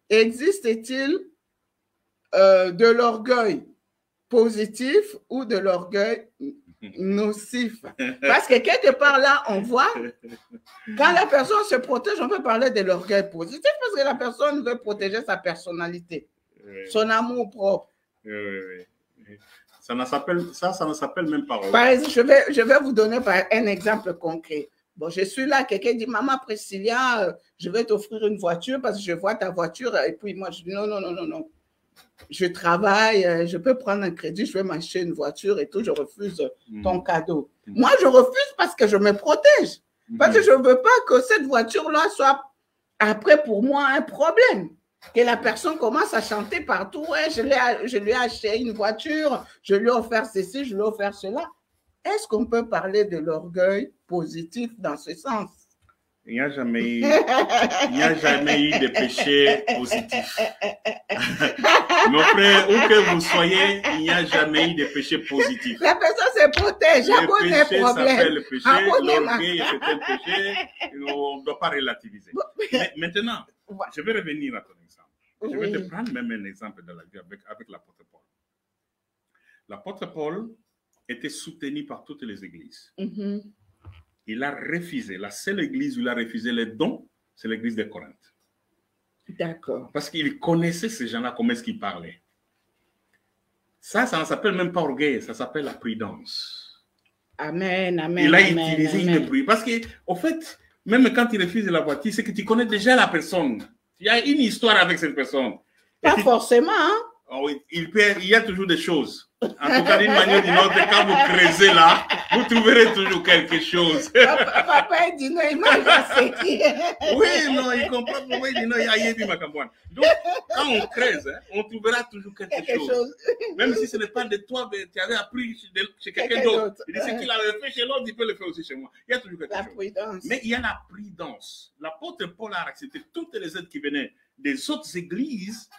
existe-t-il de l'orgueil positif ou de l'orgueil nocif? Parce que quelque part là, on voit, quand la personne se protège, on peut parler de l'orgueil positif parce que la personne veut protéger sa personnalité, son amour propre. Ça ne s'appelle même pas orgueil. Par exemple, je vais vous donner un exemple concret. Bon, je suis là, quelqu'un dit, maman Priscilla, je vais t'offrir une voiture parce que je vois ta voiture. Et puis moi, je dis, non, non, non, non, non. Je travaille, je peux prendre un crédit, je vais m'acheter une voiture et tout, je refuse ton cadeau. Moi, je refuse parce que je me protège. Parce que je ne veux pas que cette voiture-là soit après pour moi un problème. Que la personne commence à chanter partout, ouais, je lui ai acheté une voiture, je lui ai offert ceci, je lui ai offert cela. Est-ce qu'on peut parler de l'orgueil positif dans ce sens? Il n'y a jamais eu de péché positif. Mon frère, où que vous soyez, il n'y a jamais eu de péché positif. La personne se protège, le péché s'appelle le péché, l'orgueil c'est un péché, on ne doit pas relativiser. Mais maintenant, je vais revenir à ton exemple. Je vais te prendre même un exemple de la vie avec l'apôtre Paul. L'apôtre Paul était soutenu par toutes les églises. Il a refusé, la seule église où il a refusé les dons, c'est l'église de Corinthe. D'accord. Parce qu'il connaissait ces gens-là, comment est-ce qu'ils parlaient. Ça ne s'appelle même pas orgueil, ça s'appelle la prudence. Amen, amen. Il a utilisé une prudence. Parce qu'au fait, même quand il refuse la voiture, c'est que tu connais déjà la personne. Il y a une histoire avec cette personne. Pas forcément, hein? Oh, il y a toujours des choses. En tout cas, d'une manière ou d'une autre, quand vous creusez là, vous trouverez toujours quelque chose. Papa dit non, il m'a laissé. Oui, non, il comprend pourquoi il dit non, il y a ma campagne. Donc, quand on creuse, on trouvera toujours quelque chose. Même si ce n'est pas de toi, mais tu avais appris chez quelqu'un d'autre. Il dit ce qu'il avait fait chez l'autre, il peut le faire aussi chez moi. Il y a toujours quelque chose. Prudence. Mais il y a la prudence. L'apôtre Paul a accepté toutes les aides qui venaient des autres églises.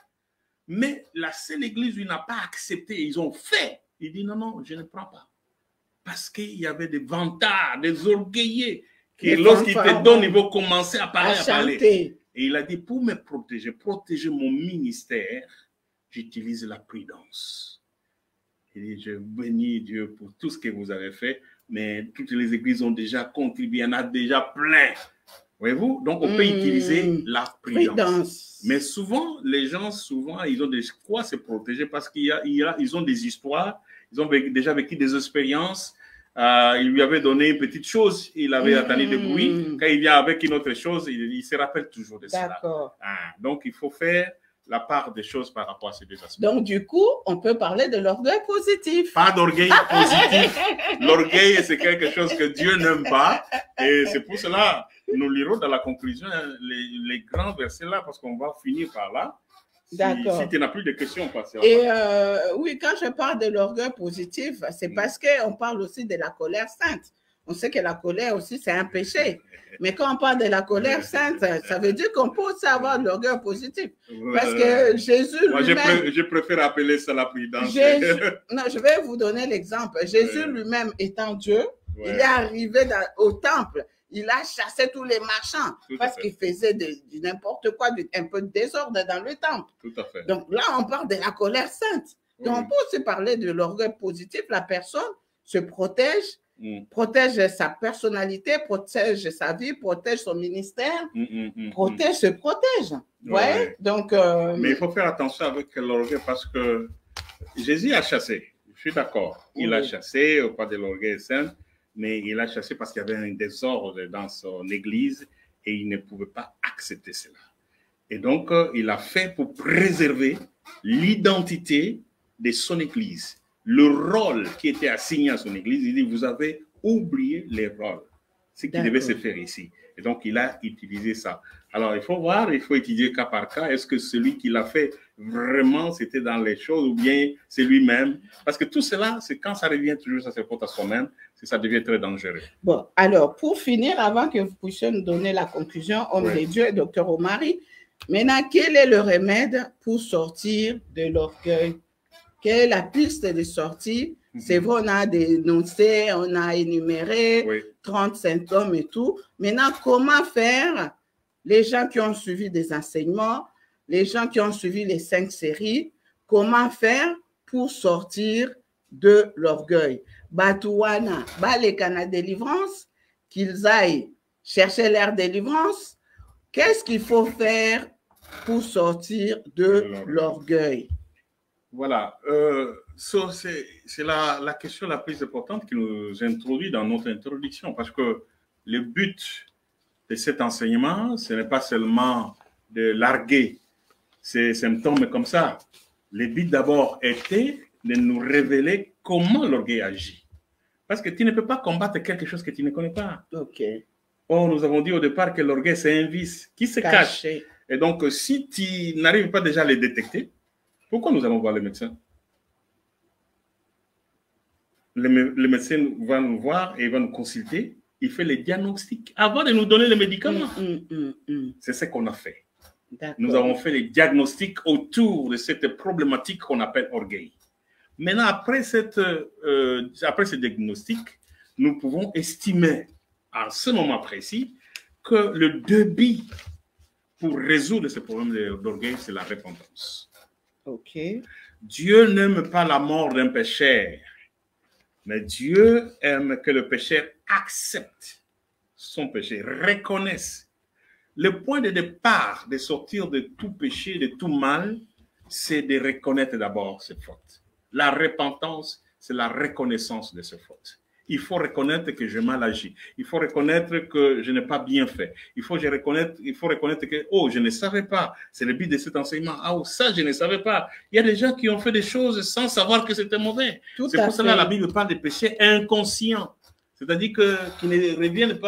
Mais la seule église où il n'a pas accepté, ils ont fait. Il dit non, non, je ne prends pas. Parce qu'il y avait des vantards, des orgueillés, qui lorsqu'ils te donnent, ils vont commencer à parler. Et il a dit, pour me protéger mon ministère, j'utilise la prudence. Il dit, je bénis Dieu pour tout ce que vous avez fait, mais toutes les églises ont déjà contribué, il y en a déjà plein. Voyez-vous? Donc, on peut utiliser la prudence. Mais souvent, les gens, ils ont des quoi se protéger parce ils ont des histoires, ils ont déjà vécu des expériences. Il lui avait donné une petite chose, il avait attendu de bruit. Quand il vient avec une autre chose, il se rappelle toujours de cela. Donc, il faut faire la part des choses par rapport à ces deux aspects. Donc, du coup, on peut parler de l'orgueil positif. Pas d'orgueil positif. L'orgueil, c'est quelque chose que Dieu n'aime pas. Et c'est pour cela, nous lirons dans la conclusion les grands versets là, parce qu'on va finir par là. D'accord. Si tu n'as plus de questions, on passera. Et oui, quand je parle de l'orgueil positif, c'est parce qu'on parle aussi de la colère sainte. On sait que la colère aussi, c'est un péché. Mais quand on parle de la colère sainte, ça veut dire qu'on peut aussi avoir de l'orgueil positif. Parce que Jésus lui-même... je préfère appeler ça la prudence. Non, je vais vous donner l'exemple. Jésus lui-même étant Dieu, il est arrivé au temple. Il a chassé tous les marchands parce qu'il faisait n'importe quoi, un peu de désordre dans le temple. Tout à fait. Donc là, on parle de la colère sainte. Donc on peut aussi parler de l'orgueil positif. La personne se protège, protège sa personnalité, protège sa vie, protège son ministère, se protège. Ouais. Donc, mais il faut faire attention avec l'orgueil parce que Jésus a chassé. Je suis d'accord. Il a chassé, pas de l'orgueil saint. Mais il a chassé parce qu'il y avait un désordre dans son église et il ne pouvait pas accepter cela. Et donc, il a fait pour préserver l'identité de son église, le rôle qui était assigné à son église. Il dit, vous avez oublié les rôles, ce qui devait se faire ici. Et donc, il a utilisé ça. Alors, il faut voir, il faut étudier cas par cas. Est-ce que celui qui l'a fait vraiment c'était dans les choses ou bien c'est lui-même. Parce que tout cela, c'est quand ça revient toujours, ça se porte à soi-même, que ça devient très dangereux. Bon, alors, pour finir, avant que vous puissiez nous donner la conclusion, homme de Dieu et docteur Omari, maintenant, quel est le remède pour sortir de l'orgueil? Quelle est la piste de sortie? C'est vrai, on a dénoncé, on a énuméré 30 symptômes et tout. Maintenant, comment faire? Les gens qui ont suivi des enseignements, les gens qui ont suivi les 5 séries, comment faire pour sortir de l'orgueil? Batouana, les canaux délivrance, qu'ils aillent chercher leur délivrance. Qu'est-ce qu'il faut faire pour sortir de l'orgueil? Voilà, c'est la question la plus importante qui nous introduit dans notre introduction, parce que le but de cet enseignement, ce n'est pas seulement de larguer ces symptômes comme ça. Le but d'abord était de nous révéler comment l'orgueil agit. Parce que tu ne peux pas combattre quelque chose que tu ne connais pas. Ok. Or, nous avons dit au départ que l'orgueil, c'est un vice qui se cache. Et donc, si tu n'arrives pas déjà à le détecter, pourquoi nous allons voir le médecin? Le médecin va nous voir et va nous consulter. Il fait les diagnostics avant de nous donner les médicaments. C'est ce qu'on a fait. Nous avons fait les diagnostics autour de cette problématique qu'on appelle orgueil. Maintenant, après ce diagnostic, nous pouvons estimer à ce moment précis que le débit pour résoudre ce problème d'orgueil, c'est la repentance. Ok. Dieu n'aime pas la mort d'un pécheur, mais Dieu aime que le pécheur accepte son péché, reconnaisse. Le point de départ de sortir de tout péché, de tout mal, c'est de reconnaître d'abord ses fautes. La repentance, c'est la reconnaissance de ses fautes. Il faut reconnaître que j'ai mal agi. Il faut reconnaître que je n'ai pas bien fait. Il faut reconnaître que, oh, je ne savais pas. C'est le but de cet enseignement. Ah, oh, ça, je ne savais pas. Il y a des gens qui ont fait des choses sans savoir que c'était mauvais. C'est pour cela que la Bible parle des péchés inconscients. C'est-à-dire qui ne viennent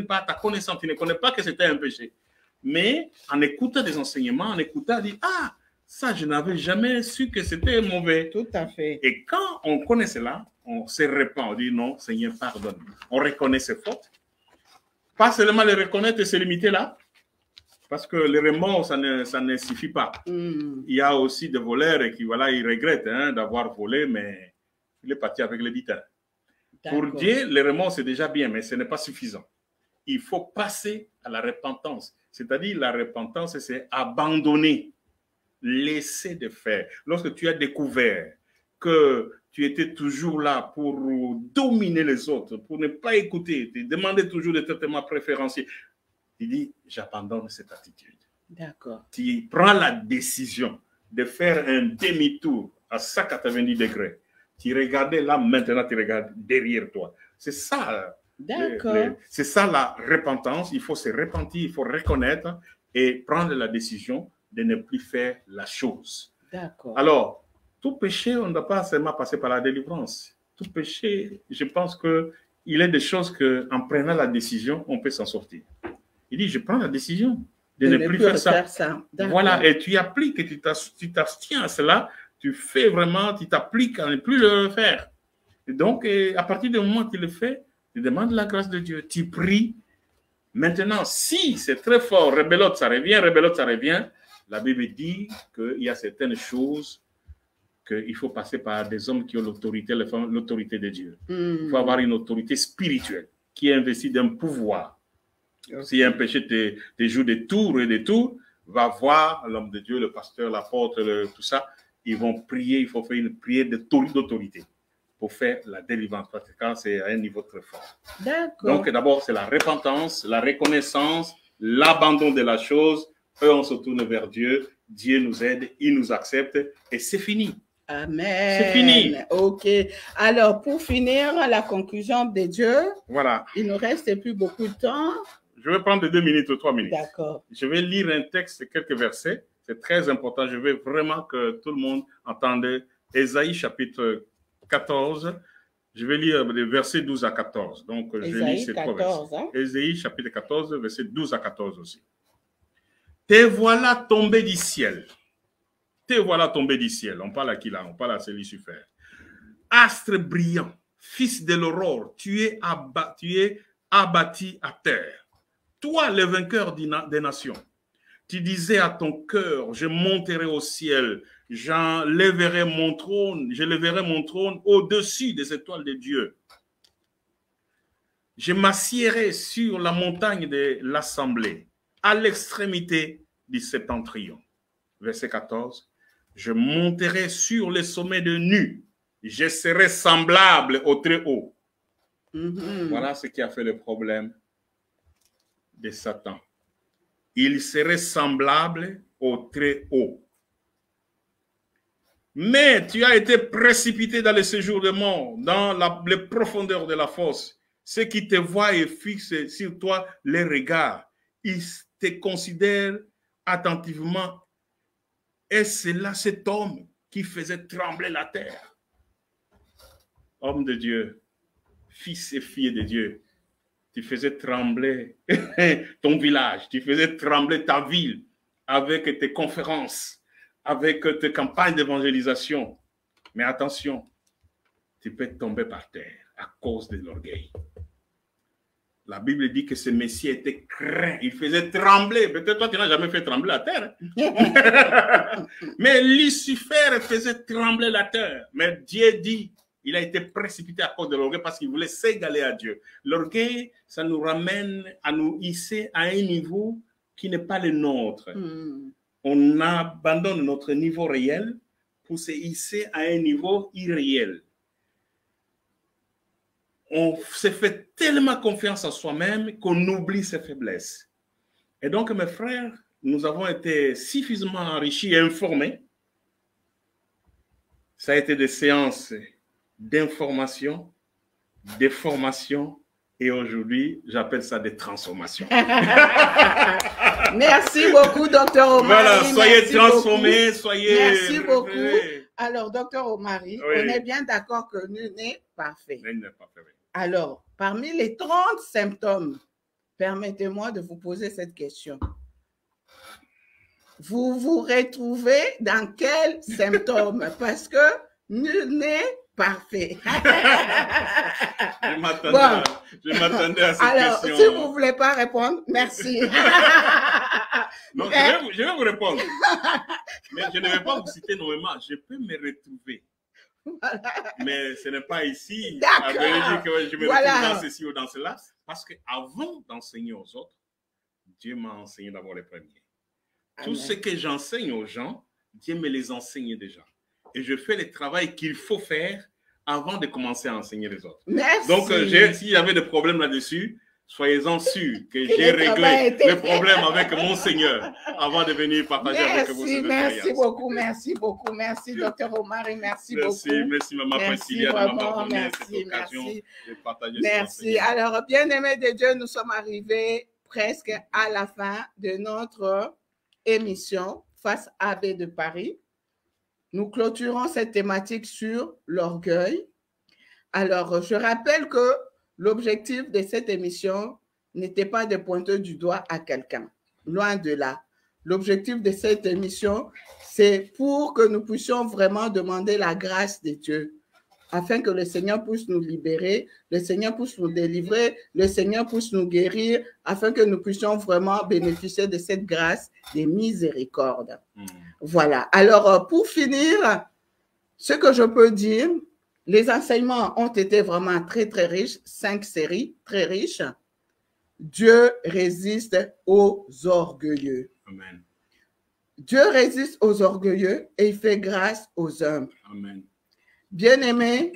pas à ta connaissance. Tu ne connais pas que c'était un péché. Mais en écoutant des enseignements, en écoutant, on dit, ah, ça, je n'avais jamais su que c'était mauvais. Tout à fait. Et quand on connaît cela, on se répand, on dit non, Seigneur, pardonne. On reconnaît ses fautes. Pas seulement les reconnaître et se limiter là, parce que le remords, ça ne suffit pas. Il y a aussi des voleurs qui, voilà, ils regrettent d'avoir volé, mais il est parti avec le butin. Pour Dieu, le remords, c'est déjà bien, mais ce n'est pas suffisant. Il faut passer à la repentance. C'est-à-dire, la repentance, c'est abandonner, laisser de faire. Lorsque tu as découvert que tu étais toujours là pour dominer les autres, pour ne pas écouter, te demander toujours des traitements préférentiels, tu dis, j'abandonne cette attitude. D'accord. Tu prends la décision de faire un demi-tour à 190 degrés. Tu regardais là, maintenant tu regardes derrière toi. C'est ça. C'est ça la repentance. Il faut se repentir, il faut reconnaître et prendre la décision de ne plus faire la chose. D'accord. Alors, tout péché, on ne doit pas seulement passer par la délivrance. Tout péché, je pense qu'il est des choses qu'en prenant la décision, on peut s'en sortir. Il dit, je prends la décision de ne plus faire ça. Voilà, et tu appliques, tu t'abstiens à cela, tu fais vraiment, tu t'appliques à ne plus le faire. Et donc, à partir du moment où tu le fais, tu demandes la grâce de Dieu, tu pries. Maintenant, si c'est très fort, rebelote, ça revient, la Bible dit qu'il y a certaines choses qu'il faut passer par des hommes qui ont l'autorité de Dieu. Il faut avoir une autorité spirituelle qui est investie d'un pouvoir. Si un péché te joue des tours et des tours, va voir l'homme de Dieu, le pasteur, l'apôtre, tout ça. Ils vont prier, il faut faire une prière d'autorité pour faire la délivrance, parce que c'est à un niveau très fort. D'accord. Donc d'abord, c'est la repentance, la reconnaissance, l'abandon de la chose. Eux, on se tourne vers Dieu. Dieu nous aide, il nous accepte et c'est fini. Amen. C'est fini. Ok. Alors, pour finir, la conclusion de Dieu. Voilà. Il ne nous reste plus beaucoup de temps. Je vais prendre 2 minutes ou 3 minutes. D'accord. Je vais lire un texte, quelques versets. C'est très important. Je veux vraiment que tout le monde entende Ésaïe chapitre 14. Je vais lire les versets 12 à 14. Donc, je lis ces 3 versets. Ésaïe chapitre 14, versets 12 à 14 aussi. Te voilà tombé du ciel, te voilà tombé du ciel. On parle à qui là? On parle à ce Lucifer. Astre brillant, fils de l'aurore, tu es abattu à terre. Toi, le vainqueur des nations, tu disais à ton cœur, je monterai au ciel, je lèverai mon trône au-dessus des étoiles de Dieu. Je m'assiérai sur la montagne de l'assemblée, à l'extrémité du septentrion. Verset 14. Je monterai sur les sommets de nu, je serai semblable au Très-Haut. Voilà ce qui a fait le problème de Satan. Il serait semblable au Très-Haut. Mais tu as été précipité dans le séjour de mort, dans les profondeurs de la fosse. Ceux qui te voient et fixent sur toi les regards, ils te considèrent attentivement. Et c'est là cet homme qui faisait trembler la terre. Homme de Dieu, fils et fille de Dieu, tu faisais trembler ton village, tu faisais trembler ta ville avec tes conférences, avec tes campagnes d'évangélisation. Mais attention, tu peux tomber par terre à cause de l'orgueil. La Bible dit que ce Messie était craint, il faisait trembler. Peut-être toi, tu n'as jamais fait trembler la terre. Mais Lucifer faisait trembler la terre. Mais Dieu dit, il a été précipité à cause de l'orgueil parce qu'il voulait s'égaler à Dieu. L'orgueil, ça nous ramène à nous hisser à un niveau qui n'est pas le nôtre. On abandonne notre niveau réel pour se hisser à un niveau irréel. On se fait tellement confiance à soi-même qu'on oublie ses faiblesses. Et donc, mes frères, nous avons été suffisamment enrichis et informés. Ça a été des séances d'information, de formation, et aujourd'hui, j'appelle ça des transformations. Merci beaucoup, Dr Omari. Voilà, soyez transformés, soyez... Merci beaucoup. Alors, Dr Omari, oui. On est bien d'accord que nul n'est parfait. Nul n'est parfait, oui. Alors, parmi les 30 symptômes, permettez-moi de vous poser cette question. Vous vous retrouvez dans quels symptômes? Parce que nul n'est parfait. Je m'attendais à cette alors, question. Si vous ne voulez pas répondre, merci. Non, je vais vous répondre. Mais je ne vais pas vous citer nommément. Je peux me retrouver. Voilà. Mais ce n'est pas ici à dire que je me retrouve dans ceci ou dans cela. Parce qu'avant d'enseigner aux autres, Dieu m'a enseigné d'abord les premiers. Amen. Tout ce que j'enseigne aux gens, Dieu me les enseigne déjà. Et je fais le travail qu'il faut faire avant de commencer à enseigner les autres. Merci. Donc, s'il y avait des problèmes là-dessus, soyez-en sûrs que j'ai réglé le problème avec mon Seigneur avant de venir partager avec vous. Merci beaucoup, merci Dr Omari, merci beaucoup. Merci Maman Priscilla de m'avoir donné cette occasion de partager. Merci. Alors, bien-aimés de Dieu, nous sommes arrivés presque à la fin de notre émission Face AB de Paris. Nous clôturons cette thématique sur l'orgueil. Alors, je rappelle que l'objectif de cette émission n'était pas de pointer du doigt à quelqu'un. Loin de là. L'objectif de cette émission, c'est pour que nous puissions vraiment demander la grâce de Dieu, afin que le Seigneur puisse nous libérer, le Seigneur puisse nous délivrer, le Seigneur puisse nous guérir, afin que nous puissions vraiment bénéficier de cette grâce des miséricordes. Voilà. Alors, pour finir, ce que je peux dire, les enseignements ont été vraiment très, très riches. 5 séries très riches. Dieu résiste aux orgueilleux. Amen. Dieu résiste aux orgueilleux et il fait grâce aux humbles. Amen. Bien-aimés,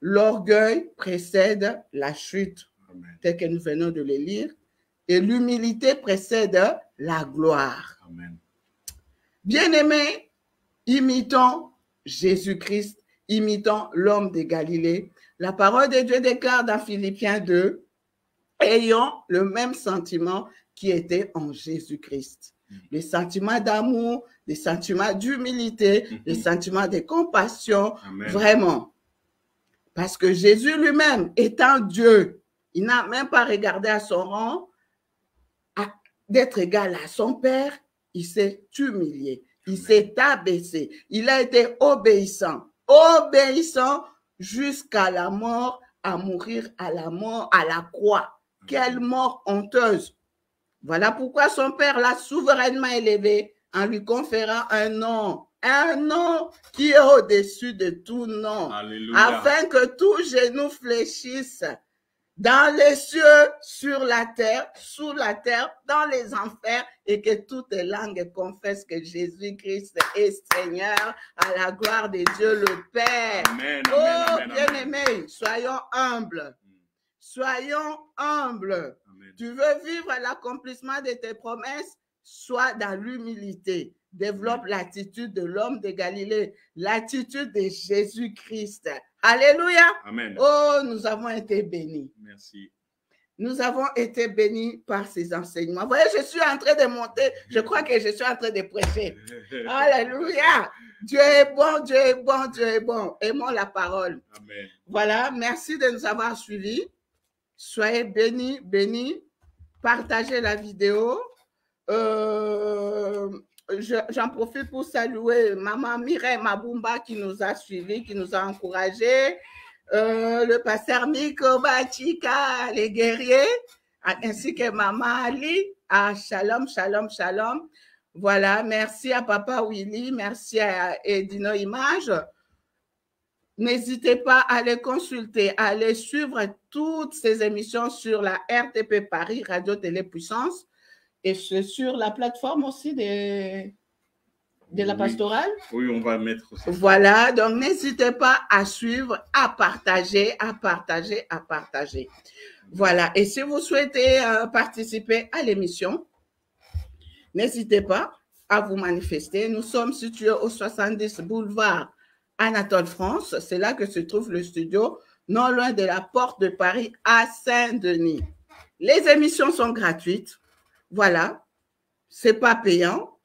l'orgueil précède la chute, tel que nous venons de le lire, et l'humilité précède la gloire. Amen. Bien-aimés, imitons Jésus-Christ, imitons l'homme de Galilée. La parole de Dieu déclare dans Philippiens 2, ayons le même sentiment qui était en Jésus-Christ. Les sentiments d'amour, les sentiments d'humilité, les sentiments de compassion, Amen. Vraiment. Parce que Jésus lui-même, étant Dieu, il n'a même pas regardé à son rang d'être égal à son Père, il s'est humilié. Il s'est abaissé. Il a été obéissant. Obéissant jusqu'à la mort, à mourir à la mort, à la croix. Quelle mort honteuse. Voilà pourquoi son Père l'a souverainement élevé en lui conférant un nom qui est au-dessus de tout nom, Alléluia. afin que tout genou fléchisse dans les cieux, sur la terre, sous la terre, dans les enfers, et que toutes les langues confessent que Jésus-Christ est Seigneur, à la gloire de Dieu le Père. Amen, Oh, amen, amen, bien-aimés, soyons humbles. Soyons humbles. Amen. Tu veux vivre l'accomplissement de tes promesses? Sois dans l'humilité. Développe l'attitude de l'homme de Galilée, l'attitude de Jésus-Christ. Alléluia. Amen. Oh, nous avons été bénis. Merci. Nous avons été bénis par ces enseignements. Vous voyez, je suis en train de monter. Je crois que je suis en train de prêcher. Alléluia. Dieu est bon, Dieu est bon, Dieu est bon. Aimons la parole. Amen. Voilà, merci de nous avoir suivis. Soyez bénis, bénis. Partagez la vidéo. J'en profite pour saluer Maman Mireille Mabumba qui nous a suivis, qui nous a encouragés. Le pasteur Miko Bachika, les guerriers, ainsi que Maman Ali. Ah, shalom, shalom, shalom. Voilà, merci à Papa Willy, merci à Edino Image. N'hésitez pas à les consulter, à aller suivre toutes ces émissions sur la RTP Paris, Radio Télé Puissance, et sur la plateforme aussi de la pastorale. Oui, on va mettre aussi. Voilà, donc n'hésitez pas à suivre, à partager, à partager, à partager. Voilà, et si vous souhaitez participer à l'émission, n'hésitez pas à vous manifester. Nous sommes situés au 70 boulevard Anatole France. C'est là que se trouve le studio, non loin de la porte de Paris à Saint-Denis. Les émissions sont gratuites. Voilà, c'est pas payant.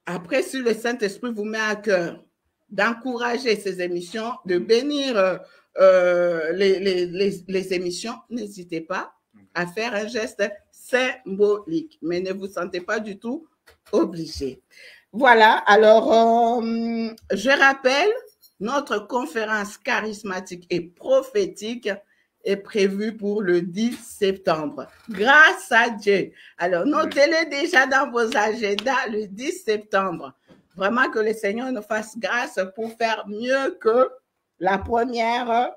Après, si le Saint-Esprit vous met à cœur d'encourager ces émissions, de bénir les émissions, n'hésitez pas à faire un geste symbolique, mais ne vous sentez pas du tout obligé. Voilà, alors je rappelle, notre conférence charismatique et prophétique est prévue pour le 10 septembre. Grâce à Dieu. Alors, notez-le déjà dans vos agendas le 10 septembre. Vraiment que le Seigneur nous fasse grâce pour faire mieux que la première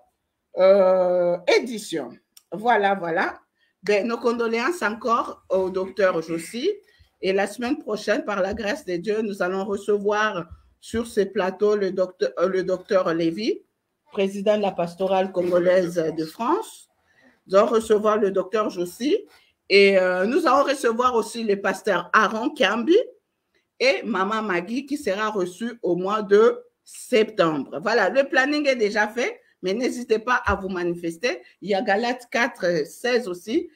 édition. Voilà, voilà. Ben, nos condoléances encore au docteur Jossi. Et la semaine prochaine, par la grâce de Dieu, nous allons recevoir sur ce plateau le docteur Lévy, président de la pastorale congolaise de France. Nous allons recevoir le docteur Jossi. Et nous allons recevoir aussi le pasteur Aaron Kambi et Maman Magui qui sera reçue au mois de septembre. Voilà, le planning est déjà fait, mais n'hésitez pas à vous manifester. Il y a Galates 4, 16 aussi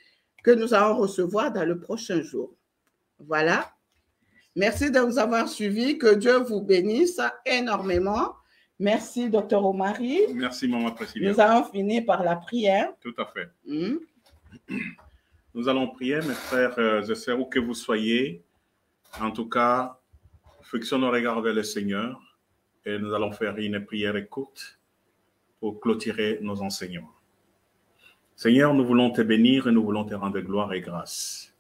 que nous allons recevoir dans le prochain jour. Voilà. Merci de nous avoir suivis. Que Dieu vous bénisse énormément. Merci, Dr. Omari. Merci, Maman Priscilla. Nous allons finir par la prière. Tout à fait. Nous allons prier, mes frères et sœurs, où que vous soyez. En tout cas, fixons nos regards vers le Seigneur et nous allons faire une prière écoute pour clôturer nos enseignements. Seigneur, nous voulons te bénir et nous voulons te rendre gloire et grâce.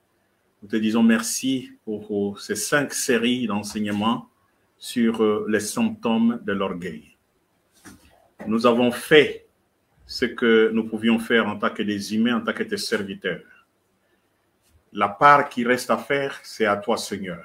Nous te disons merci pour ces 5 séries d'enseignements sur les symptômes de l'orgueil. Nous avons fait ce que nous pouvions faire en tant que des humains, en tant que tes serviteurs. La part qui reste à faire, c'est à toi, Seigneur.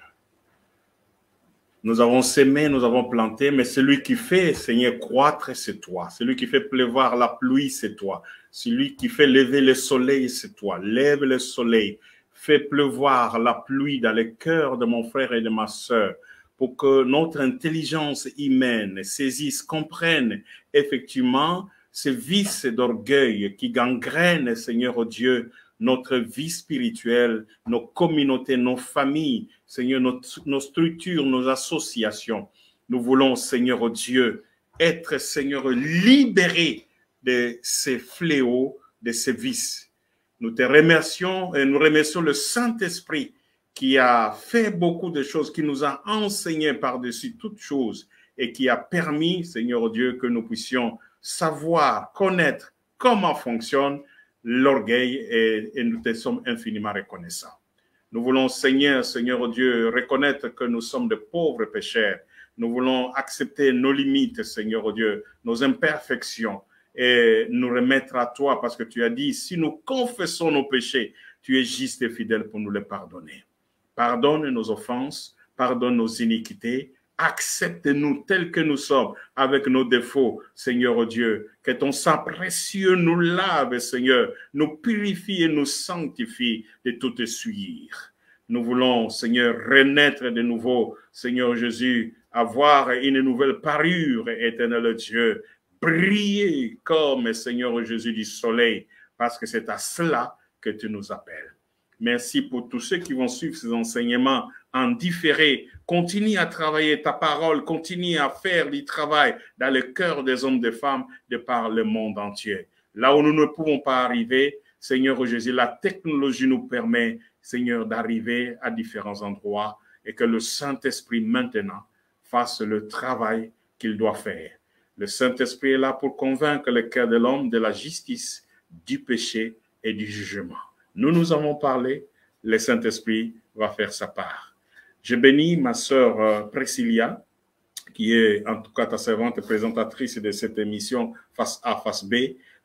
Nous avons sémé, nous avons planté, mais celui qui fait, Seigneur, croître, c'est toi. Celui qui fait pleuvoir la pluie, c'est toi. Celui qui fait lever le soleil, c'est toi. Lève le soleil, fais pleuvoir la pluie dans le cœur de mon frère et de ma sœur, pour que notre intelligence humaine saisisse, comprenne effectivement ces vices d'orgueil qui gangrènent, Seigneur oh Dieu, notre vie spirituelle, nos communautés, nos familles, Seigneur, nos structures, nos associations. Nous voulons, Seigneur oh Dieu, être, Seigneur, libérés de ces fléaux, de ces vices. Nous te remercions et nous remercions le Saint-Esprit qui a fait beaucoup de choses, qui nous a enseigné par-dessus toutes choses et qui a permis, Seigneur Dieu, que nous puissions savoir, connaître comment fonctionne l'orgueil et nous te sommes infiniment reconnaissants. Nous voulons, Seigneur Dieu, reconnaître que nous sommes de pauvres pécheurs. Nous voulons accepter nos limites, Seigneur Dieu, nos imperfections et nous remettre à toi parce que tu as dit, si nous confessons nos péchés, tu es juste et fidèle pour nous les pardonner. Pardonne nos offenses, pardonne nos iniquités, accepte-nous tels que nous sommes avec nos défauts, Seigneur Dieu. Que ton sang précieux nous lave, Seigneur, nous purifie et nous sanctifie de toute souillure. Nous voulons, Seigneur, renaître de nouveau, Seigneur Jésus, avoir une nouvelle parure, éternel Dieu, briller comme, Seigneur Jésus, du soleil, parce que c'est à cela que tu nous appelles. Merci pour tous ceux qui vont suivre ces enseignements en différé. Continue à travailler ta parole, continue à faire du travail dans le cœur des hommes et des femmes de par le monde entier. Là où nous ne pouvons pas arriver, Seigneur Jésus, la technologie nous permet, Seigneur, d'arriver à différents endroits et que le Saint-Esprit maintenant fasse le travail qu'il doit faire. Le Saint-Esprit est là pour convaincre le cœur de l'homme de la justice, du péché et du jugement. Nous avons parlé, le Saint-Esprit va faire sa part. Je bénis ma sœur Priscilla, qui est en tout cas ta servante présentatrice de cette émission Face A, Face B.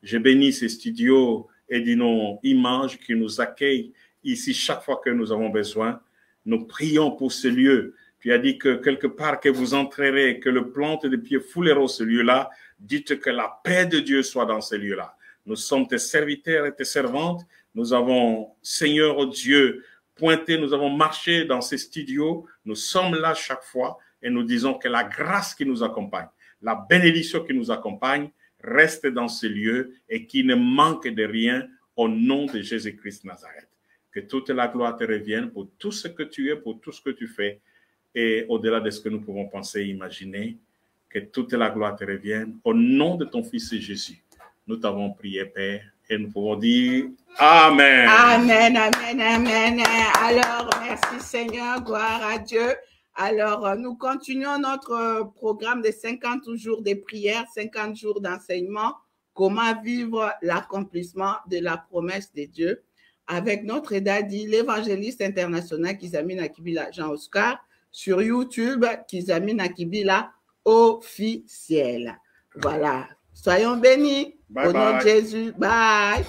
Je bénis ces studios et Edino Images qui nous accueillent ici chaque fois que nous avons besoin. Nous prions pour ce lieu. Tu as dit que quelque part que vous entrerez, que le plante de pied fouleront ce lieu-là, dites que la paix de Dieu soit dans ce lieu-là. Nous sommes tes serviteurs et tes servantes. Nous avons, Seigneur Dieu, pointé, nous avons marché dans ces studios. Nous sommes là chaque fois et nous disons que la grâce qui nous accompagne, la bénédiction qui nous accompagne, reste dans ce lieu et qui ne manque de rien au nom de Jésus-Christ Nazareth. Que toute la gloire te revienne pour tout ce que tu es, pour tout ce que tu fais et au-delà de ce que nous pouvons penser et imaginer. Que toute la gloire te revienne au nom de ton Fils Jésus. Nous t'avons prié, Père, et nous pouvons dire Amen. Amen, amen, amen. Alors, merci Seigneur, gloire à Dieu. Alors, nous continuons notre programme de 50 jours de prière, 50 jours d'enseignement, comment vivre l'accomplissement de la promesse de Dieu, avec notre daddy, l'évangéliste international Kizamina Kibila Jean-Oscar, sur YouTube, Kizamina Kibila officiel. Voilà. Soyons bénis. Bye Au nom de Jésus. Bye.